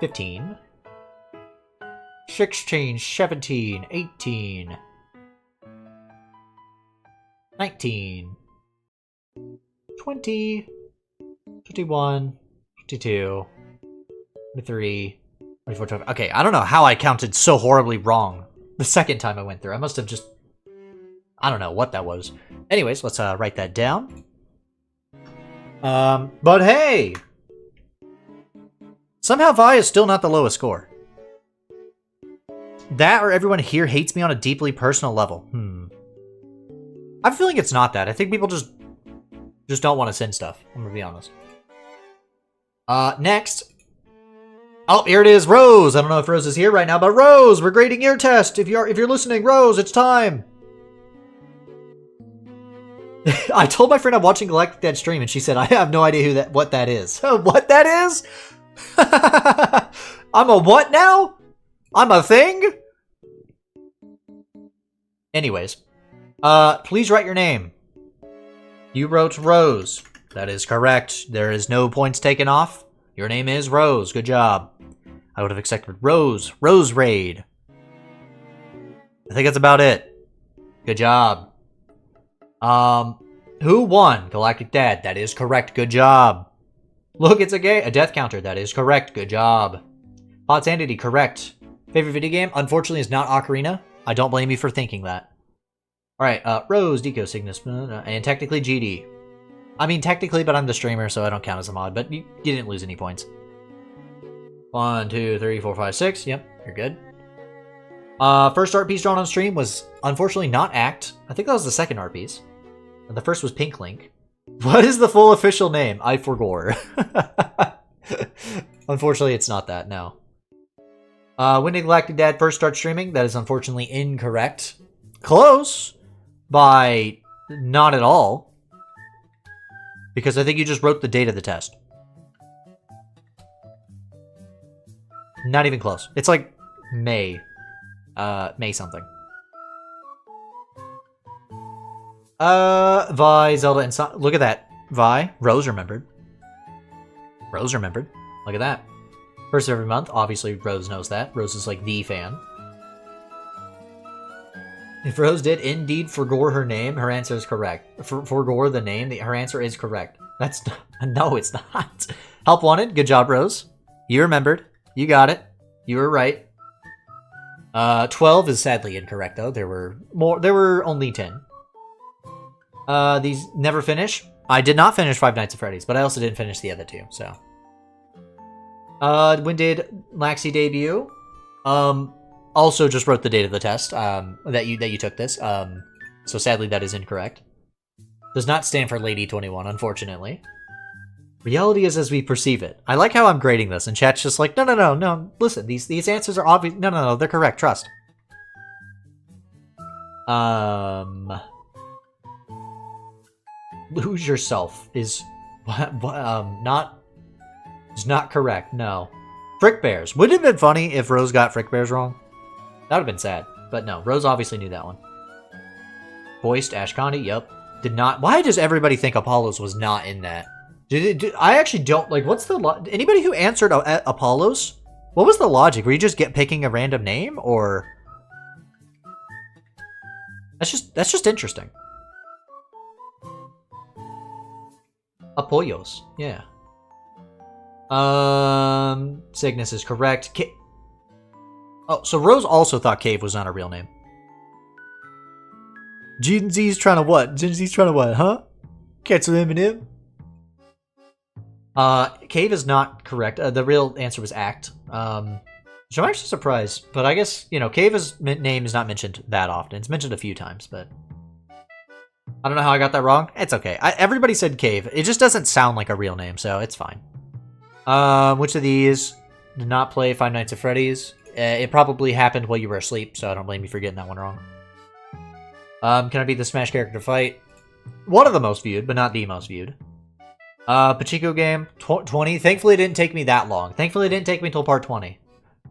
15, 16, 17, 18, 19, 20, 21, 22, 23, 24, 25. Okay, I don't know how I counted so horribly wrong the second time I went through. I must have just... I don't know what that was. Anyways, let's write that down. But hey! Somehow Vi is still not the lowest score. That or everyone here hates me on a deeply personal level. I'm feeling it's not that. I think people just don't want to send stuff. I'm gonna be honest. Next. Oh, here it is, Roze. I don't know if Roze is here right now, but Roze, we're grading your test. If you're listening, Roze, it's time. I told my friend I'm watching Galactic Dead stream, and she said I have no idea what that is. What that is? I'm a what now? I'm a thing? Anyways, please write your name. You wrote Roze. That is correct. There is no points taken off. Your name is Roze. Good job. I would have accepted Roze. Roze Raid. I think that's about it. Good job. Who won? Galactic Dad. That is correct. Good job. Look, it's a death counter. That is correct. Good job. Hot Sanity. Correct. Favorite video game? Unfortunately, is not Ocarina. I don't blame you for thinking that. Alright, Roze, Deco, Cygnus, and technically GD. I mean, technically, but I'm the streamer, so I don't count as a mod, but you didn't lose any points. 1, 2, 3, 4, 5, 6. Yep, you're good. First art piece drawn on stream was, unfortunately, not Act. I think that was the second art piece. The first was Pink Link. What is the full official name? I forgore. Unfortunately, it's not that, no. When did Galactic Dad first start streaming? That is unfortunately incorrect. Close by not at all. Because I think you just wrote the date of the test. Not even close. It's like May. May something. Vi, Zelda, and look at that. Vi, Roze remembered. Roze remembered. Look at that. First of every month. Obviously, Roze knows that. Roze is like the fan. If Roze did indeed forgore her name, her answer is correct. Forgore the name, her answer is correct. That's not, no, it's not. Help wanted. Good job, Roze. You remembered. You got it. You were right. 12 is sadly incorrect, though. There were more. There were only 10. These never finish. I did not finish Five Nights at Freddy's, but I also didn't finish the other two. So, when did Laxi debut? Also just wrote the date of the test. That you took this. So sadly that is incorrect. Does not stand for Lady 21, unfortunately. Reality is as we perceive it. I like how I'm grading this, and chat's just like, no. Listen, these answers are obvious. No, they're correct. Trust. Lose yourself is not correct. No. Frick Bears. Wouldn't it have been funny if Roze got Frick Bears wrong? That would have been sad. But no, Roze obviously knew that one. Voiced Ash Condi. Yep. Did not. Why does everybody think Apollos was not in that? I actually don't like. What's the anybody who answered Apollos? What was the logic? Were you just picking a random name, or that's just interesting. Apoyos, yeah. Cygnus is correct. Oh, so Roze also thought Cave was not a real name. Gen Z's trying to what? Gen Z's trying to what? Huh? Catch them Eminem. Cave is not correct. The real answer was Act. Which I'm actually surprised, but I guess, you know, Cave's name is not mentioned that often. It's mentioned a few times, but I don't know how I got that wrong. It's okay. Everybody said Cave. It just doesn't sound like a real name, so it's fine. Which of these did not play Five Nights at Freddy's? It probably happened while you were asleep, so I don't blame you for getting that one wrong. Can I beat the Smash character fight? One of the most viewed, but not the most viewed. Pachinko game, 20. Thankfully, it didn't take me that long. Thankfully, it didn't take me until part 20.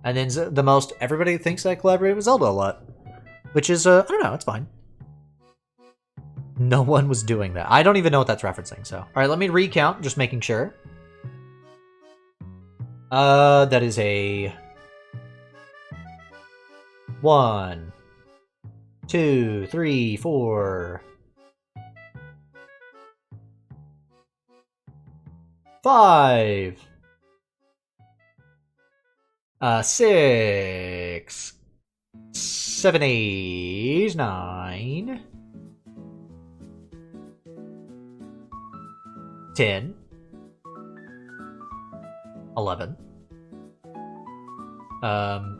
And then the most, everybody thinks I collaborated with Zelda a lot. Which is, I don't know, it's fine. No one was doing that. I don't even know what that's referencing, so. Alright, let me recount, just making sure. That is a 1, 2, 3, 4, 5, 6, 7, 8, 9, 10, 11,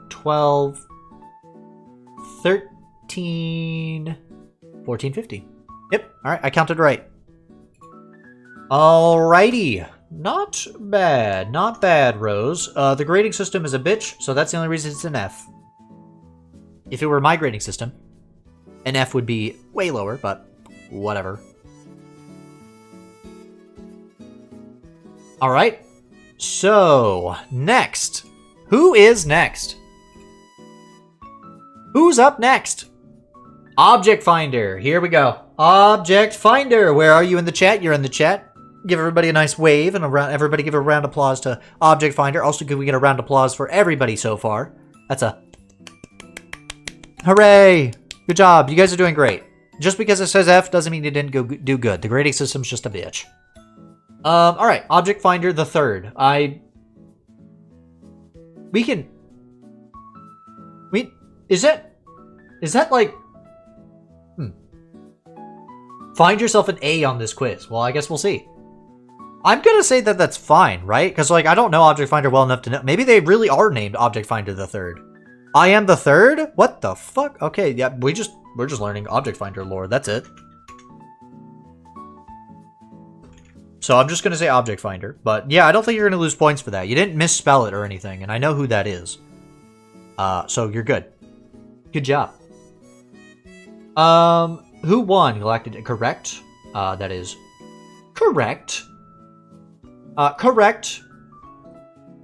12, 13, 14, 15. Yep, alright, I counted right. Alrighty. Not bad. Not bad, Roze. The grading system is a bitch, so that's the only reason it's an F. If it were my grading system, an F would be way lower, but whatever. Alright. So, next. Who is next? Who's up next? Object Finder. Here we go. Object Finder. Where are you in the chat? You're in the chat. give everybody a nice wave and everybody give a round of applause to Object Finder. Also, could we get a round of applause for everybody so far? That's a hooray! Good job. You guys are doing great. Just because it says F doesn't mean you didn't do good. The grading system's just a bitch. All right, Object Finder the third. Is that like, Find yourself an A on this quiz. Well, I guess we'll see. I'm gonna say that that's fine, right? Because, like, I don't know Object Finder well enough to know. Maybe they really are named Object Finder the third. I am the third? What the fuck? Okay, yeah, we're just learning Object Finder lore. That's it. So I'm just gonna say Object Finder. But yeah, I don't think you're gonna lose points for that. You didn't misspell it or anything, and I know who that is. So you're good. Good job. Who won Galactic? Correct. That is correct. Correct.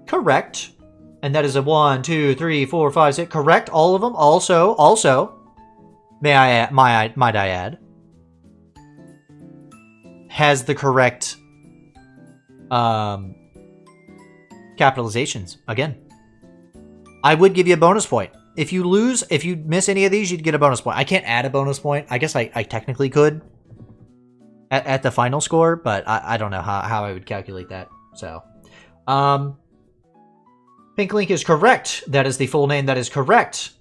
Correct. And that is a 1, 2, 3, 4, 5, 6. Correct. All of them. Also, might I add, has the correct capitalizations again. I would give you a bonus point. If you miss any of these, you'd get a bonus point. I can't add a bonus point. I guess I technically could at the final score, but I don't know how I would calculate that. So, Pink Link is correct. That is the full name. That is correct.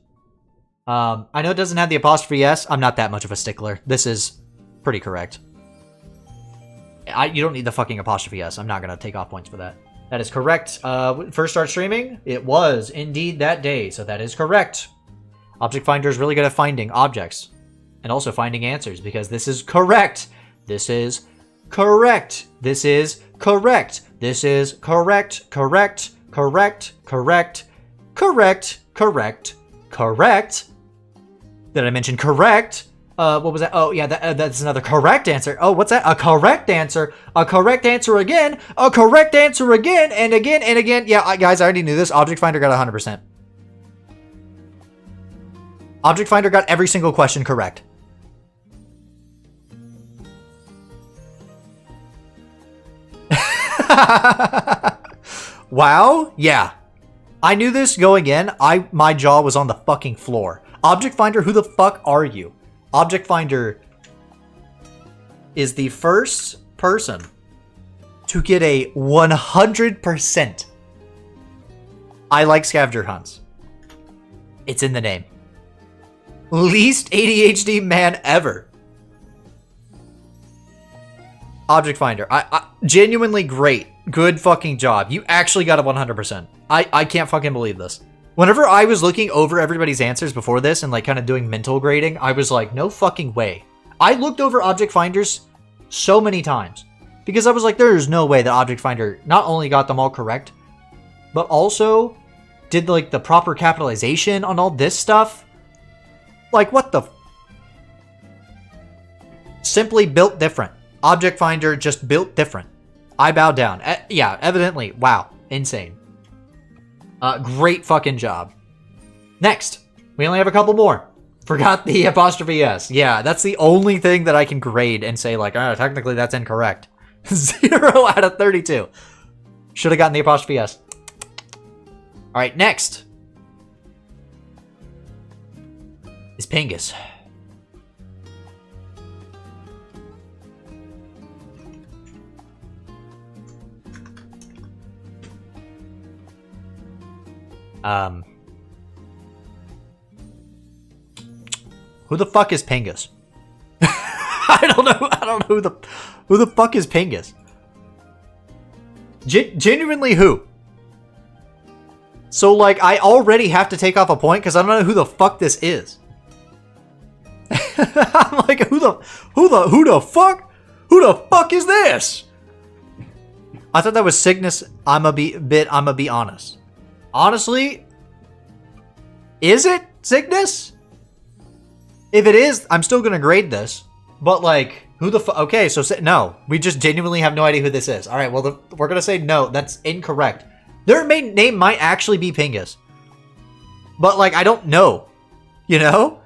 I know it doesn't have the apostrophe S. I'm not that much of a stickler. This is pretty correct. You don't need the fucking apostrophe S. I'm not going to take off points for that. That is correct. First start streaming? It was indeed that day, so that is correct. Object Finder is really good at finding objects and also finding answers because this is correct. This is correct. This is correct. This is correct. Correct. Correct. Correct. Correct. Correct. Correct. Did I mention correct? What was that? Oh, yeah, that's another correct answer. Oh, what's that? A correct answer. A correct answer again. A correct answer again and again and again. Yeah, guys, I already knew this. Object Finder got 100%. Object Finder got every single question correct. Wow. Yeah. I knew this going in. My jaw was on the fucking floor. Object Finder, who the fuck are you? Object Finder is the first person to get a 100%. I like scavenger hunts. It's in the name. Least ADHD man ever. Object Finder. I genuinely great. Good fucking job. You actually got a 100%. I can't fucking believe this. Whenever I was looking over everybody's answers before this and like kind of doing mental grading, I was like, no fucking way. I looked over Object Finders so many times because I was like, there's no way that Object Finder not only got them all correct, but also did like the proper capitalization on all this stuff. Like, what the? Simply built different. Object Finder just built different. I bowed down. Yeah, evidently. Wow. Insane. Great fucking job. Next. We only have a couple more. Forgot the apostrophe S. Yeah, that's the only thing that I can grade and say like, technically that's incorrect. 0 out of 32. Should have gotten the apostrophe S. All right, next is Pingus. Who the fuck is Pingus? I don't know who the fuck is Pingus. Genuinely who? So like I already have to take off a point because I don't know who the fuck this is. I'm like who the fuck is this? I thought that was Cygnus. I'ma be honest. Honestly, is it Cygnus? If it is, I'm still gonna grade this. But like, who the fuck? Okay, so no, we just genuinely have no idea who this is. All right, well, we're gonna say no. That's incorrect. Their main name might actually be Pingus, but like, I don't know. You know,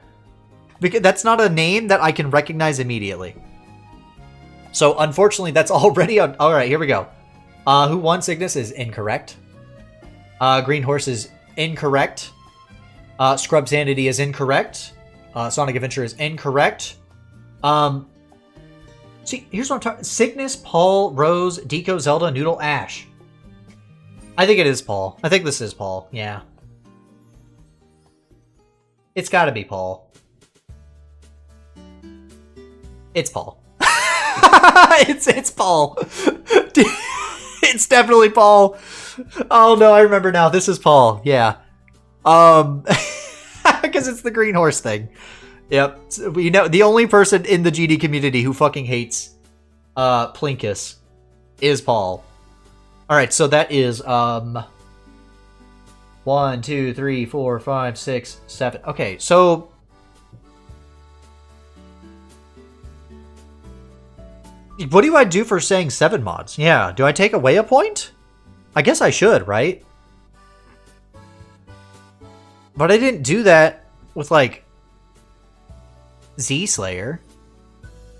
because that's not a name that I can recognize immediately. So unfortunately, that's already on. All right, here we go. Who won Cygnus is incorrect. Green Horse is incorrect. Scrub Sanity is incorrect. Sonic Adventure is incorrect. See, here's what I'm talking. Cygnus, Paul, Roze, Deco, Zelda, Noodle, Ash. I think it is Paul. I think this is Paul. Yeah. It's got to be Paul. It's Paul. it's Paul. It's definitely Paul. Oh no, I remember now. This is Paul. Yeah. Because it's the Green Horse thing. Yep. So we know the only person in the GD community who fucking hates Pingus is Paul. All right, so that is 1, 2, 3, 4, 5, 6, 7. Okay, so what do I do for saying 7 mods? Yeah, do I take away a point? I guess I should, right? But I didn't do that with, like, ZSLAYR.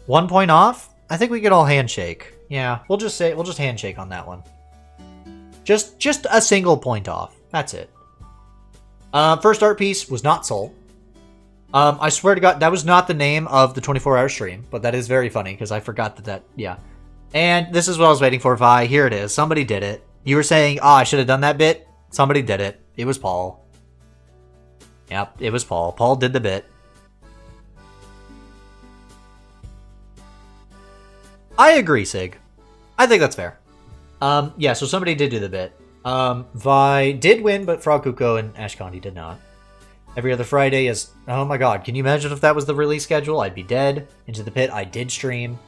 1 point off? I think we could all handshake. Yeah, we'll just handshake on that one. Just a single point off. That's it. First art piece was not Soul. I swear to God, that was not the name of the 24-hour stream, but that is very funny because I forgot yeah. And this is what I was waiting for, Vi. Here it is. Somebody did it. You were saying, oh, I should have done that bit. Somebody did it. It was Paul. Yep, it was Paul. Paul did the bit. I agree, Sig. I think that's fair. Yeah, so somebody did do the bit. Vi did win, but Frog Kuko and Ash Condi did not. Every other Friday is... Oh my god, can you imagine if that was the release schedule? I'd be dead. Into the Pit, I did stream.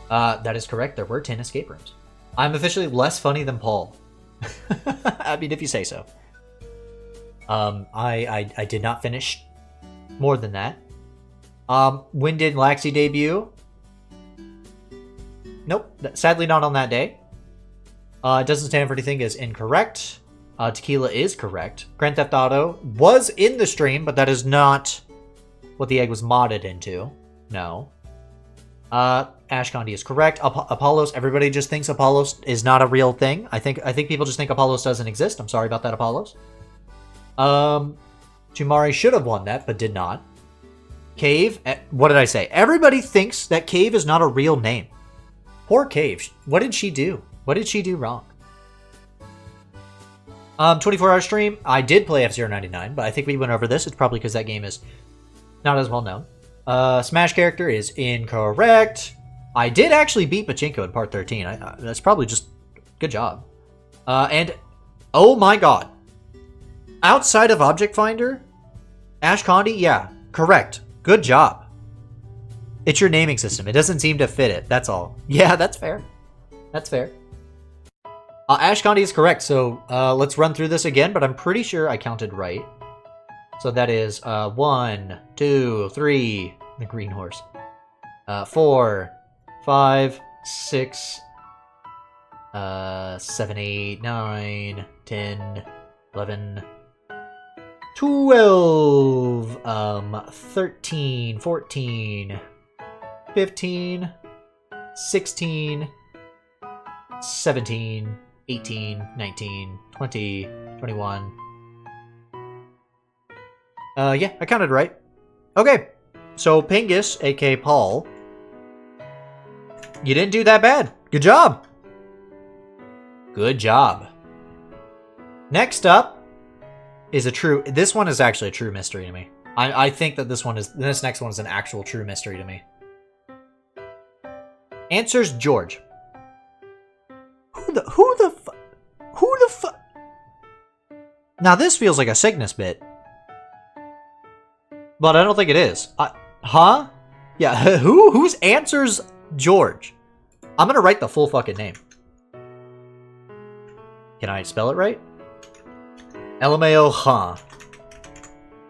That is correct, there were 10 escape rooms. I'm officially less funny than Paul. I mean, if you say so. I did not finish more than that. When did Laxi debut? Nope, sadly not on that day. It doesn't stand for anything is incorrect. Tequila is correct. Grand Theft Auto was in the stream, but that is not what the egg was modded into. No. Ash Condi is correct. Apollos, everybody just thinks Apollos is not a real thing. I think people just think Apollos doesn't exist. I'm sorry about that, Apollos. Tumaori should have won that, but did not. Cave, what did I say? Everybody thinks that Cave is not a real name. Poor Cave. What did she do? What did she do wrong? 24-hour stream. I did play F-099, but I think we went over this. It's probably because that game is not as well known. Smash character is incorrect. I did actually beat Pachinko in part 13. That's probably just good job. And oh my god. Outside of Object Finder, Ash Condi, yeah, correct. Good job. It's your naming system. It doesn't seem to fit it. That's all. Yeah, that's fair. That's fair. Ash Condi is correct. So let's run through this again, but I'm pretty sure I counted right. So that is 1, 2, 3, the Green Horse. 4, 5, 6, 7, 8, 9, 10, 11, 12, 13, 14, 15, 16, 17, 18, 19, 20, 21. Yeah, I counted right. Okay, so Pingus, aka Paul, you didn't do that bad. Good job. Good job. Next up is this one is actually a true mystery to me. I think that this next one is an actual true mystery to me. Answers George. Who the fuck? Now this feels like a Cygnus bit. But I don't think it is. Huh? Yeah, whose answers George? I'm gonna write the full fucking name. Can I spell it right? LMAO, huh?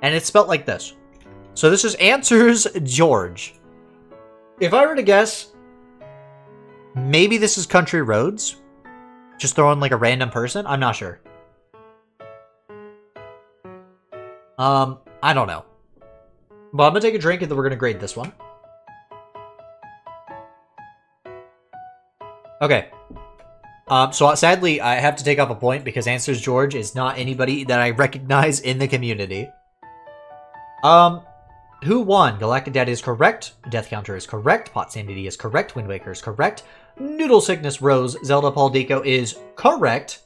And it's spelled like this. So this is answers George. If I were to guess, maybe this is Country Roads. Just throw in like a random person. I'm not sure. I don't know. But I'm gonna take a drink and then we're gonna grade this one. Okay. So sadly, I have to take off a point because Answers George is not anybody that I recognize in the community. Who won? Galactic Dad is correct. Death Counter is correct. Pot Sanity is correct. Wind Waker is correct. Noodle, Cygnus, Roze, Zelda, Paul, Deco is correct.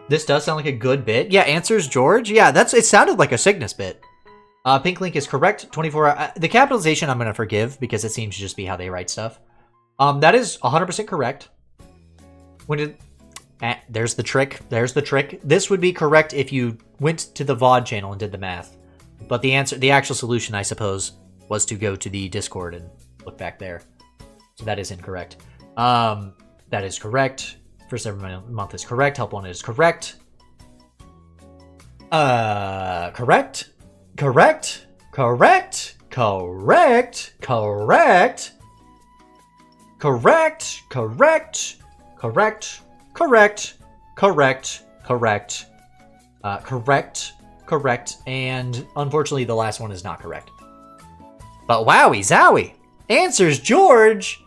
This does sound like a good bit. Yeah, Answers George. Yeah, it sounded like a Cygnus bit. Pink Link is correct. 24. The capitalization I'm going to forgive because it seems to just be how they write stuff. That is 100% correct. There's the trick. There's the trick. This would be correct if you went to the VOD channel and did the math. But the actual solution, I suppose, was to go to the Discord and look back there. So that is incorrect. That is correct. First every month is correct. Help wanted is correct. Correct. Correct. Correct. Correct. Correct. Correct. Correct. Correct. Correct. Correct. Correct. Correct. Correct. And unfortunately, the last one is not correct. But wowie zowie! Answers George!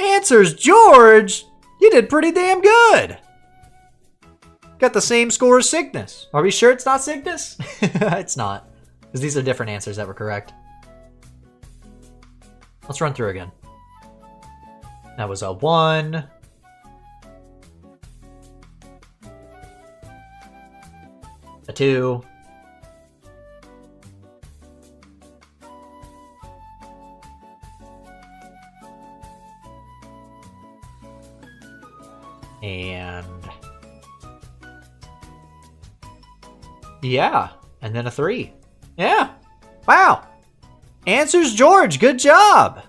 Answers George! You did pretty damn good! Got the same score as Cygnus. Are we sure it's not Cygnus? It's not. Because these are different answers that were correct. Let's run through again. That was a 1. A 2. And yeah, and then a 3. Yeah. Wow. Answers George, good job.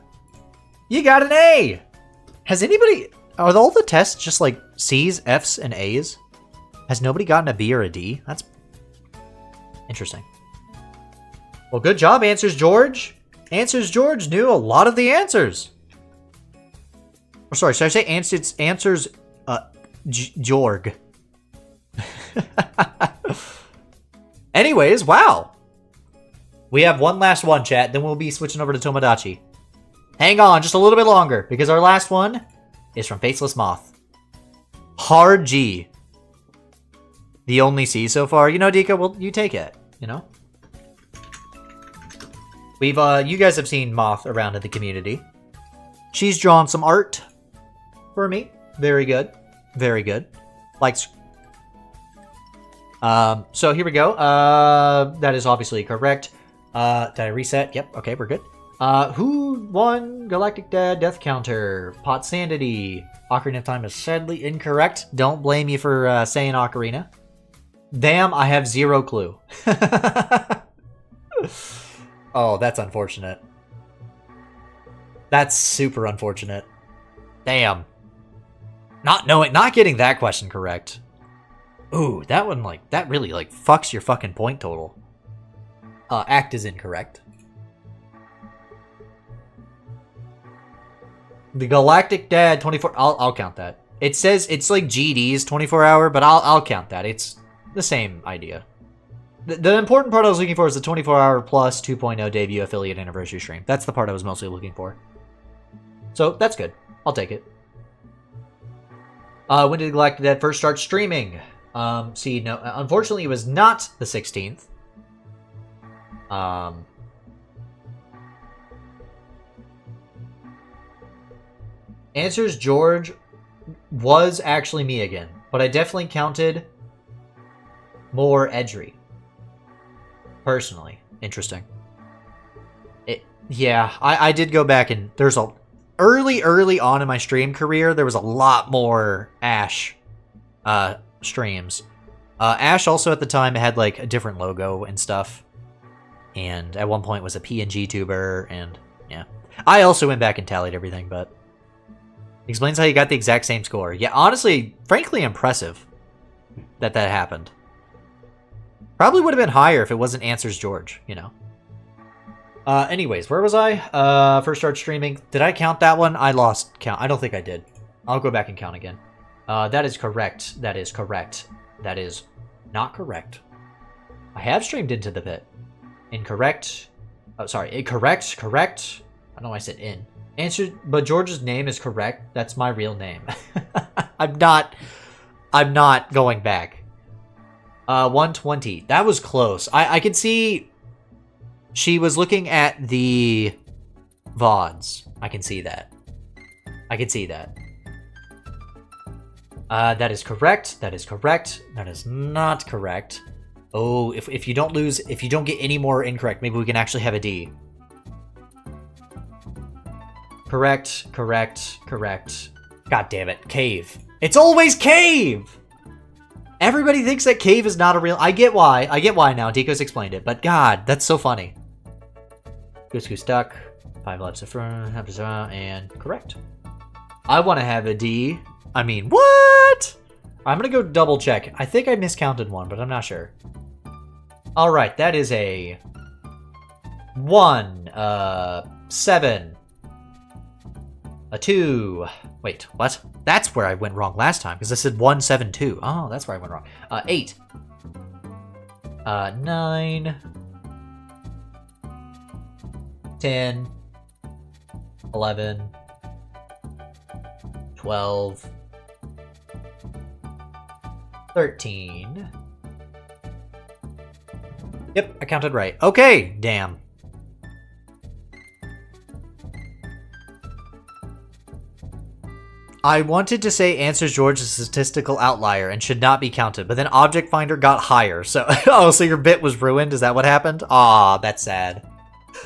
You got an A. Are all the tests just like C's, F's, and A's? Has nobody gotten a B or a D? That's interesting. Well, good job, Answers George. Answers George knew a lot of the answers. Or sorry, should I say answers georg? Anyways, wow. We have one last one, chat. Then we'll be switching over to Tomodachi. Hang on just a little bit longer, because our last one is from Faceless Moth. Hard G. The only C so far. You know, Dika, well, you take it, you know? You guys have seen Moth around in the community. She's drawn some art for me. Very good. Very good. Likes. So here we go. That is obviously correct. Did I reset? Yep. Okay, we're good. Who won Galactic Dad Death Counter? Pot Sanity. Ocarina of Time is sadly incorrect. Don't blame me for saying Ocarina. Damn, I have zero clue. Oh, that's unfortunate. That's super unfortunate. Damn. Not getting that question correct. Ooh, that one, that really, fucks your fucking point total. Act is incorrect. The Galactic Dad 24... I'll count that. It says it's like GD's 24-hour, but I'll count that. It's the same idea. The important part I was looking for is the 24-hour plus 2.0 debut affiliate anniversary stream. That's the part I was mostly looking for. So, that's good. I'll take it. When did Galactic Dad first start streaming? See, no, unfortunately it was not the 16th. Answers George was actually me again, but I definitely counted more Edry. Personally. Interesting. Yeah, I did go back and there's a... Early on in my stream career, there was a lot more Ash streams. Ash also at the time had like a different logo and stuff. And at one point was a PNG tuber, and yeah. I also went back and tallied everything, but... Explains how you got the exact same score. Yeah, honestly, frankly impressive that happened. Probably would have been higher if it wasn't Answers George, you know. Anyways, where was I? First start streaming. Did I count that one? I lost count. I don't think I did. I'll go back and count again. That is correct. That is correct. That is not correct. I have streamed into the pit. Incorrect. Oh, sorry. Correct. Correct. I don't know why I said in. Answer, but George's name is correct. That's my real name. I'm not going back. 120. That was close. I could see she was looking at the VODs. I can see that. I can see that. That is correct. That is correct. That is not correct. Oh, if you don't lose, if you don't get any more incorrect, maybe we can actually have a D. Correct, correct, correct. God damn it, cave. It's always cave! Everybody thinks that cave is not a real... I get why. I get why now. Deko's explained it. But God, that's so funny. Goose Goose Duck. 5 left to front. And correct. I want to have a D. I mean, what? I'm going to go double check. I think I miscounted one, but I'm not sure. Alright, that is a... 1. 7. A 2. Wait, what? That's where I went wrong last time, because I said 1, 7, 2. Oh, that's where I went wrong. 8. 9. 10. 11. 12. 13. Yep, I counted right. Okay, damn. I wanted to say answers George is a statistical outlier and should not be counted, but then Object Finder got higher, so... oh, so your bit was ruined? Is that what happened? Aw, that's sad.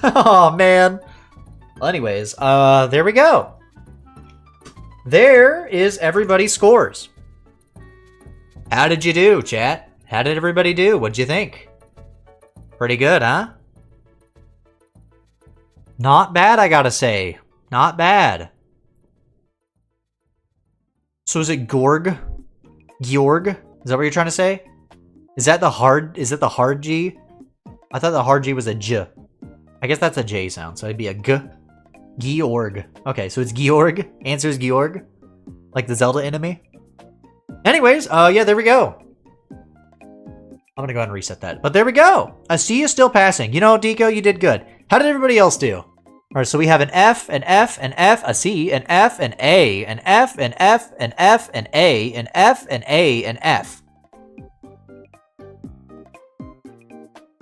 Oh man. Well, anyways, there we go. There is everybody's scores. How did you do, chat? How did everybody do? What'd you think? Pretty good, huh? Not bad, I gotta say. Not bad. So is it Gorg? Georg? Is that what you're trying to say? Is that the hard G? I thought the hard G was a J. I guess that's a J sound, so it'd be a G. Georg. Okay, so it's Georg. Answer is Georg. Like the Zelda enemy. Anyways, yeah, there we go. I'm gonna go ahead and reset that. But there we go. A C is still passing. You know, Deko, you did good. How did everybody else do? All right, so we have an F, an F, an F, a C, an F, an A, an F, an F, an F, an A, an F, an A, an F.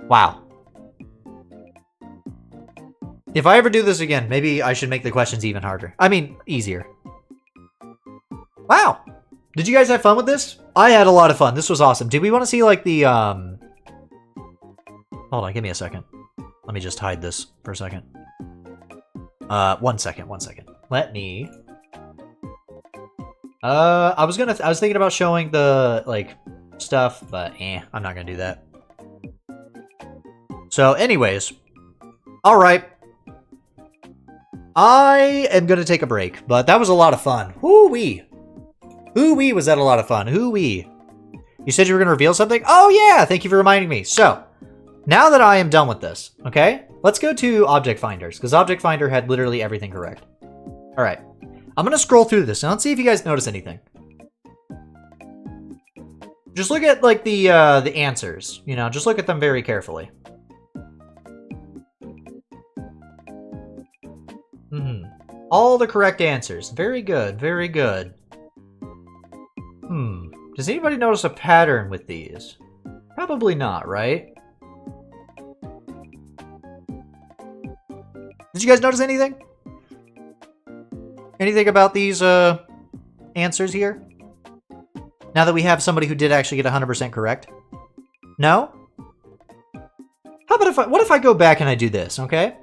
Wow. If I ever do this again, maybe I should make the questions even harder. I mean, easier. Wow. Did you guys have fun with this? I had a lot of fun. This was awesome. Do we want to see, like, the, Hold on, give me a second. Let me just hide this for a second. 1 second. Let me... I was thinking about showing the, like, stuff, but I'm not gonna do that. So, anyways. Alright. I am gonna take a break, but that was a lot of fun. Woo-wee. Woo-wee, was that a lot of fun. Woo-wee. You said you were gonna reveal something? Oh yeah, thank you for reminding me. So, now that I am done with this, okay? Let's go to Object Finders, because Object Finder had literally everything correct. Alright. I'm gonna scroll through this, and let's see if you guys notice anything. Just look at, like, the answers. You know, just look at them very carefully. All the correct answers. Very good, very good. Does anybody notice a pattern with these? Probably not, right? Did you guys notice anything? Anything about these answers here? Now that we have somebody who did actually get 100% correct? No? How about what if I go back and I do this, okay?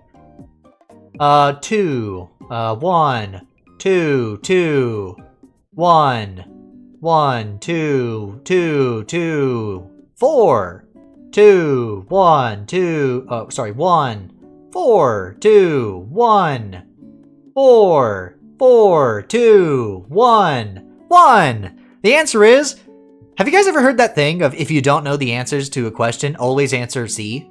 2, 1, 2, 2, 1, 1, 2, 2, 2, 4, 2, 1, 2, oh, sorry, 1, 4, 2, 1, 4, 4, 2, 1, 1. The answer is, have you guys ever heard that thing of if you don't know the answers to a question, always answer C?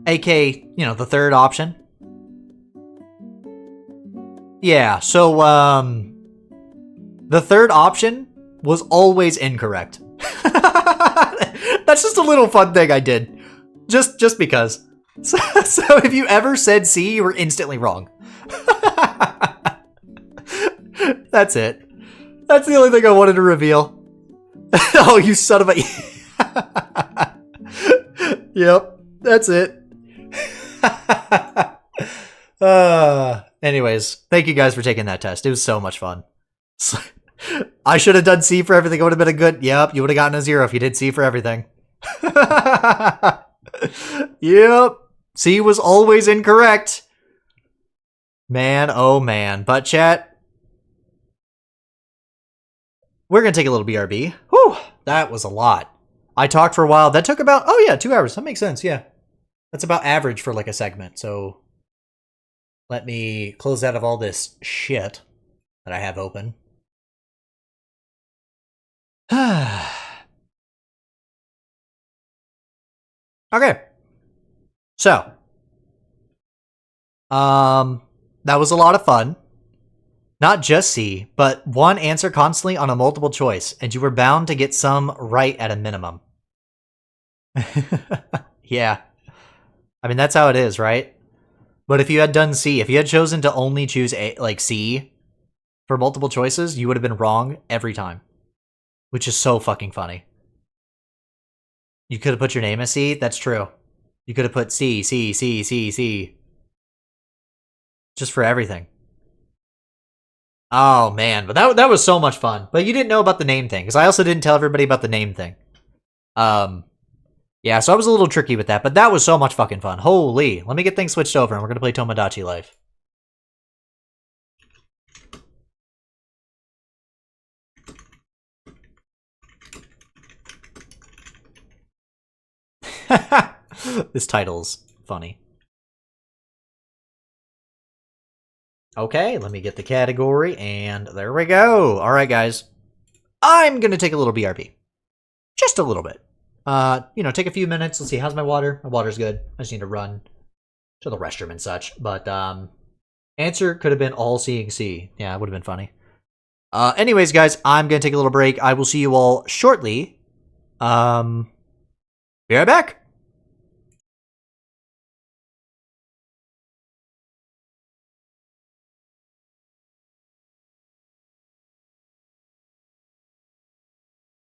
AK, you know, the third option. Yeah, so, the third option was always incorrect. That's just a little fun thing I did. Just because. So if you ever said C, you were instantly wrong. That's it. That's the only thing I wanted to reveal. Oh, you son of a... Yep, that's it. Anyways, thank you guys for taking that test. It was so much fun. I should have done C for everything. It would have been a good... Yep, you would have gotten a 0 if you did C for everything. Yep, C was always incorrect. Man, oh man. But chat, we're going to take a little BRB. Whew, that was a lot. I talked for a while. That took about, 2 hours. That makes sense, yeah. That's about average for like a segment. So let me close out of all this shit that I have open. Okay. So, that was a lot of fun. Not just C, but one answer constantly on a multiple choice, and you were bound to get some right at a minimum. Yeah. I mean, that's how it is, right? But if you had done C, if you had chosen to only choose C for multiple choices, you would have been wrong every time. Which is so fucking funny. You could have put your name as C? That's true. You could have put C, C, C, C, C. Just for everything. Oh, man. But that was so much fun. But you didn't know about the name thing, because I also didn't tell everybody about the name thing. Yeah, so I was a little tricky with that, but that was so much fucking fun. Holy. Let me get things switched over, and we're going to play Tomodachi Life. This title's funny. Okay, let me get the category, and there we go. All right, guys. I'm going to take a little BRB. Just a little bit. Take a few minutes. Let's see, how's my water? My water's good. I just need to run to the restroom and such. But, answer could have been all seeing C. Yeah, it would have been funny. Anyways, guys, I'm going to take a little break. I will see you all shortly. Be right back.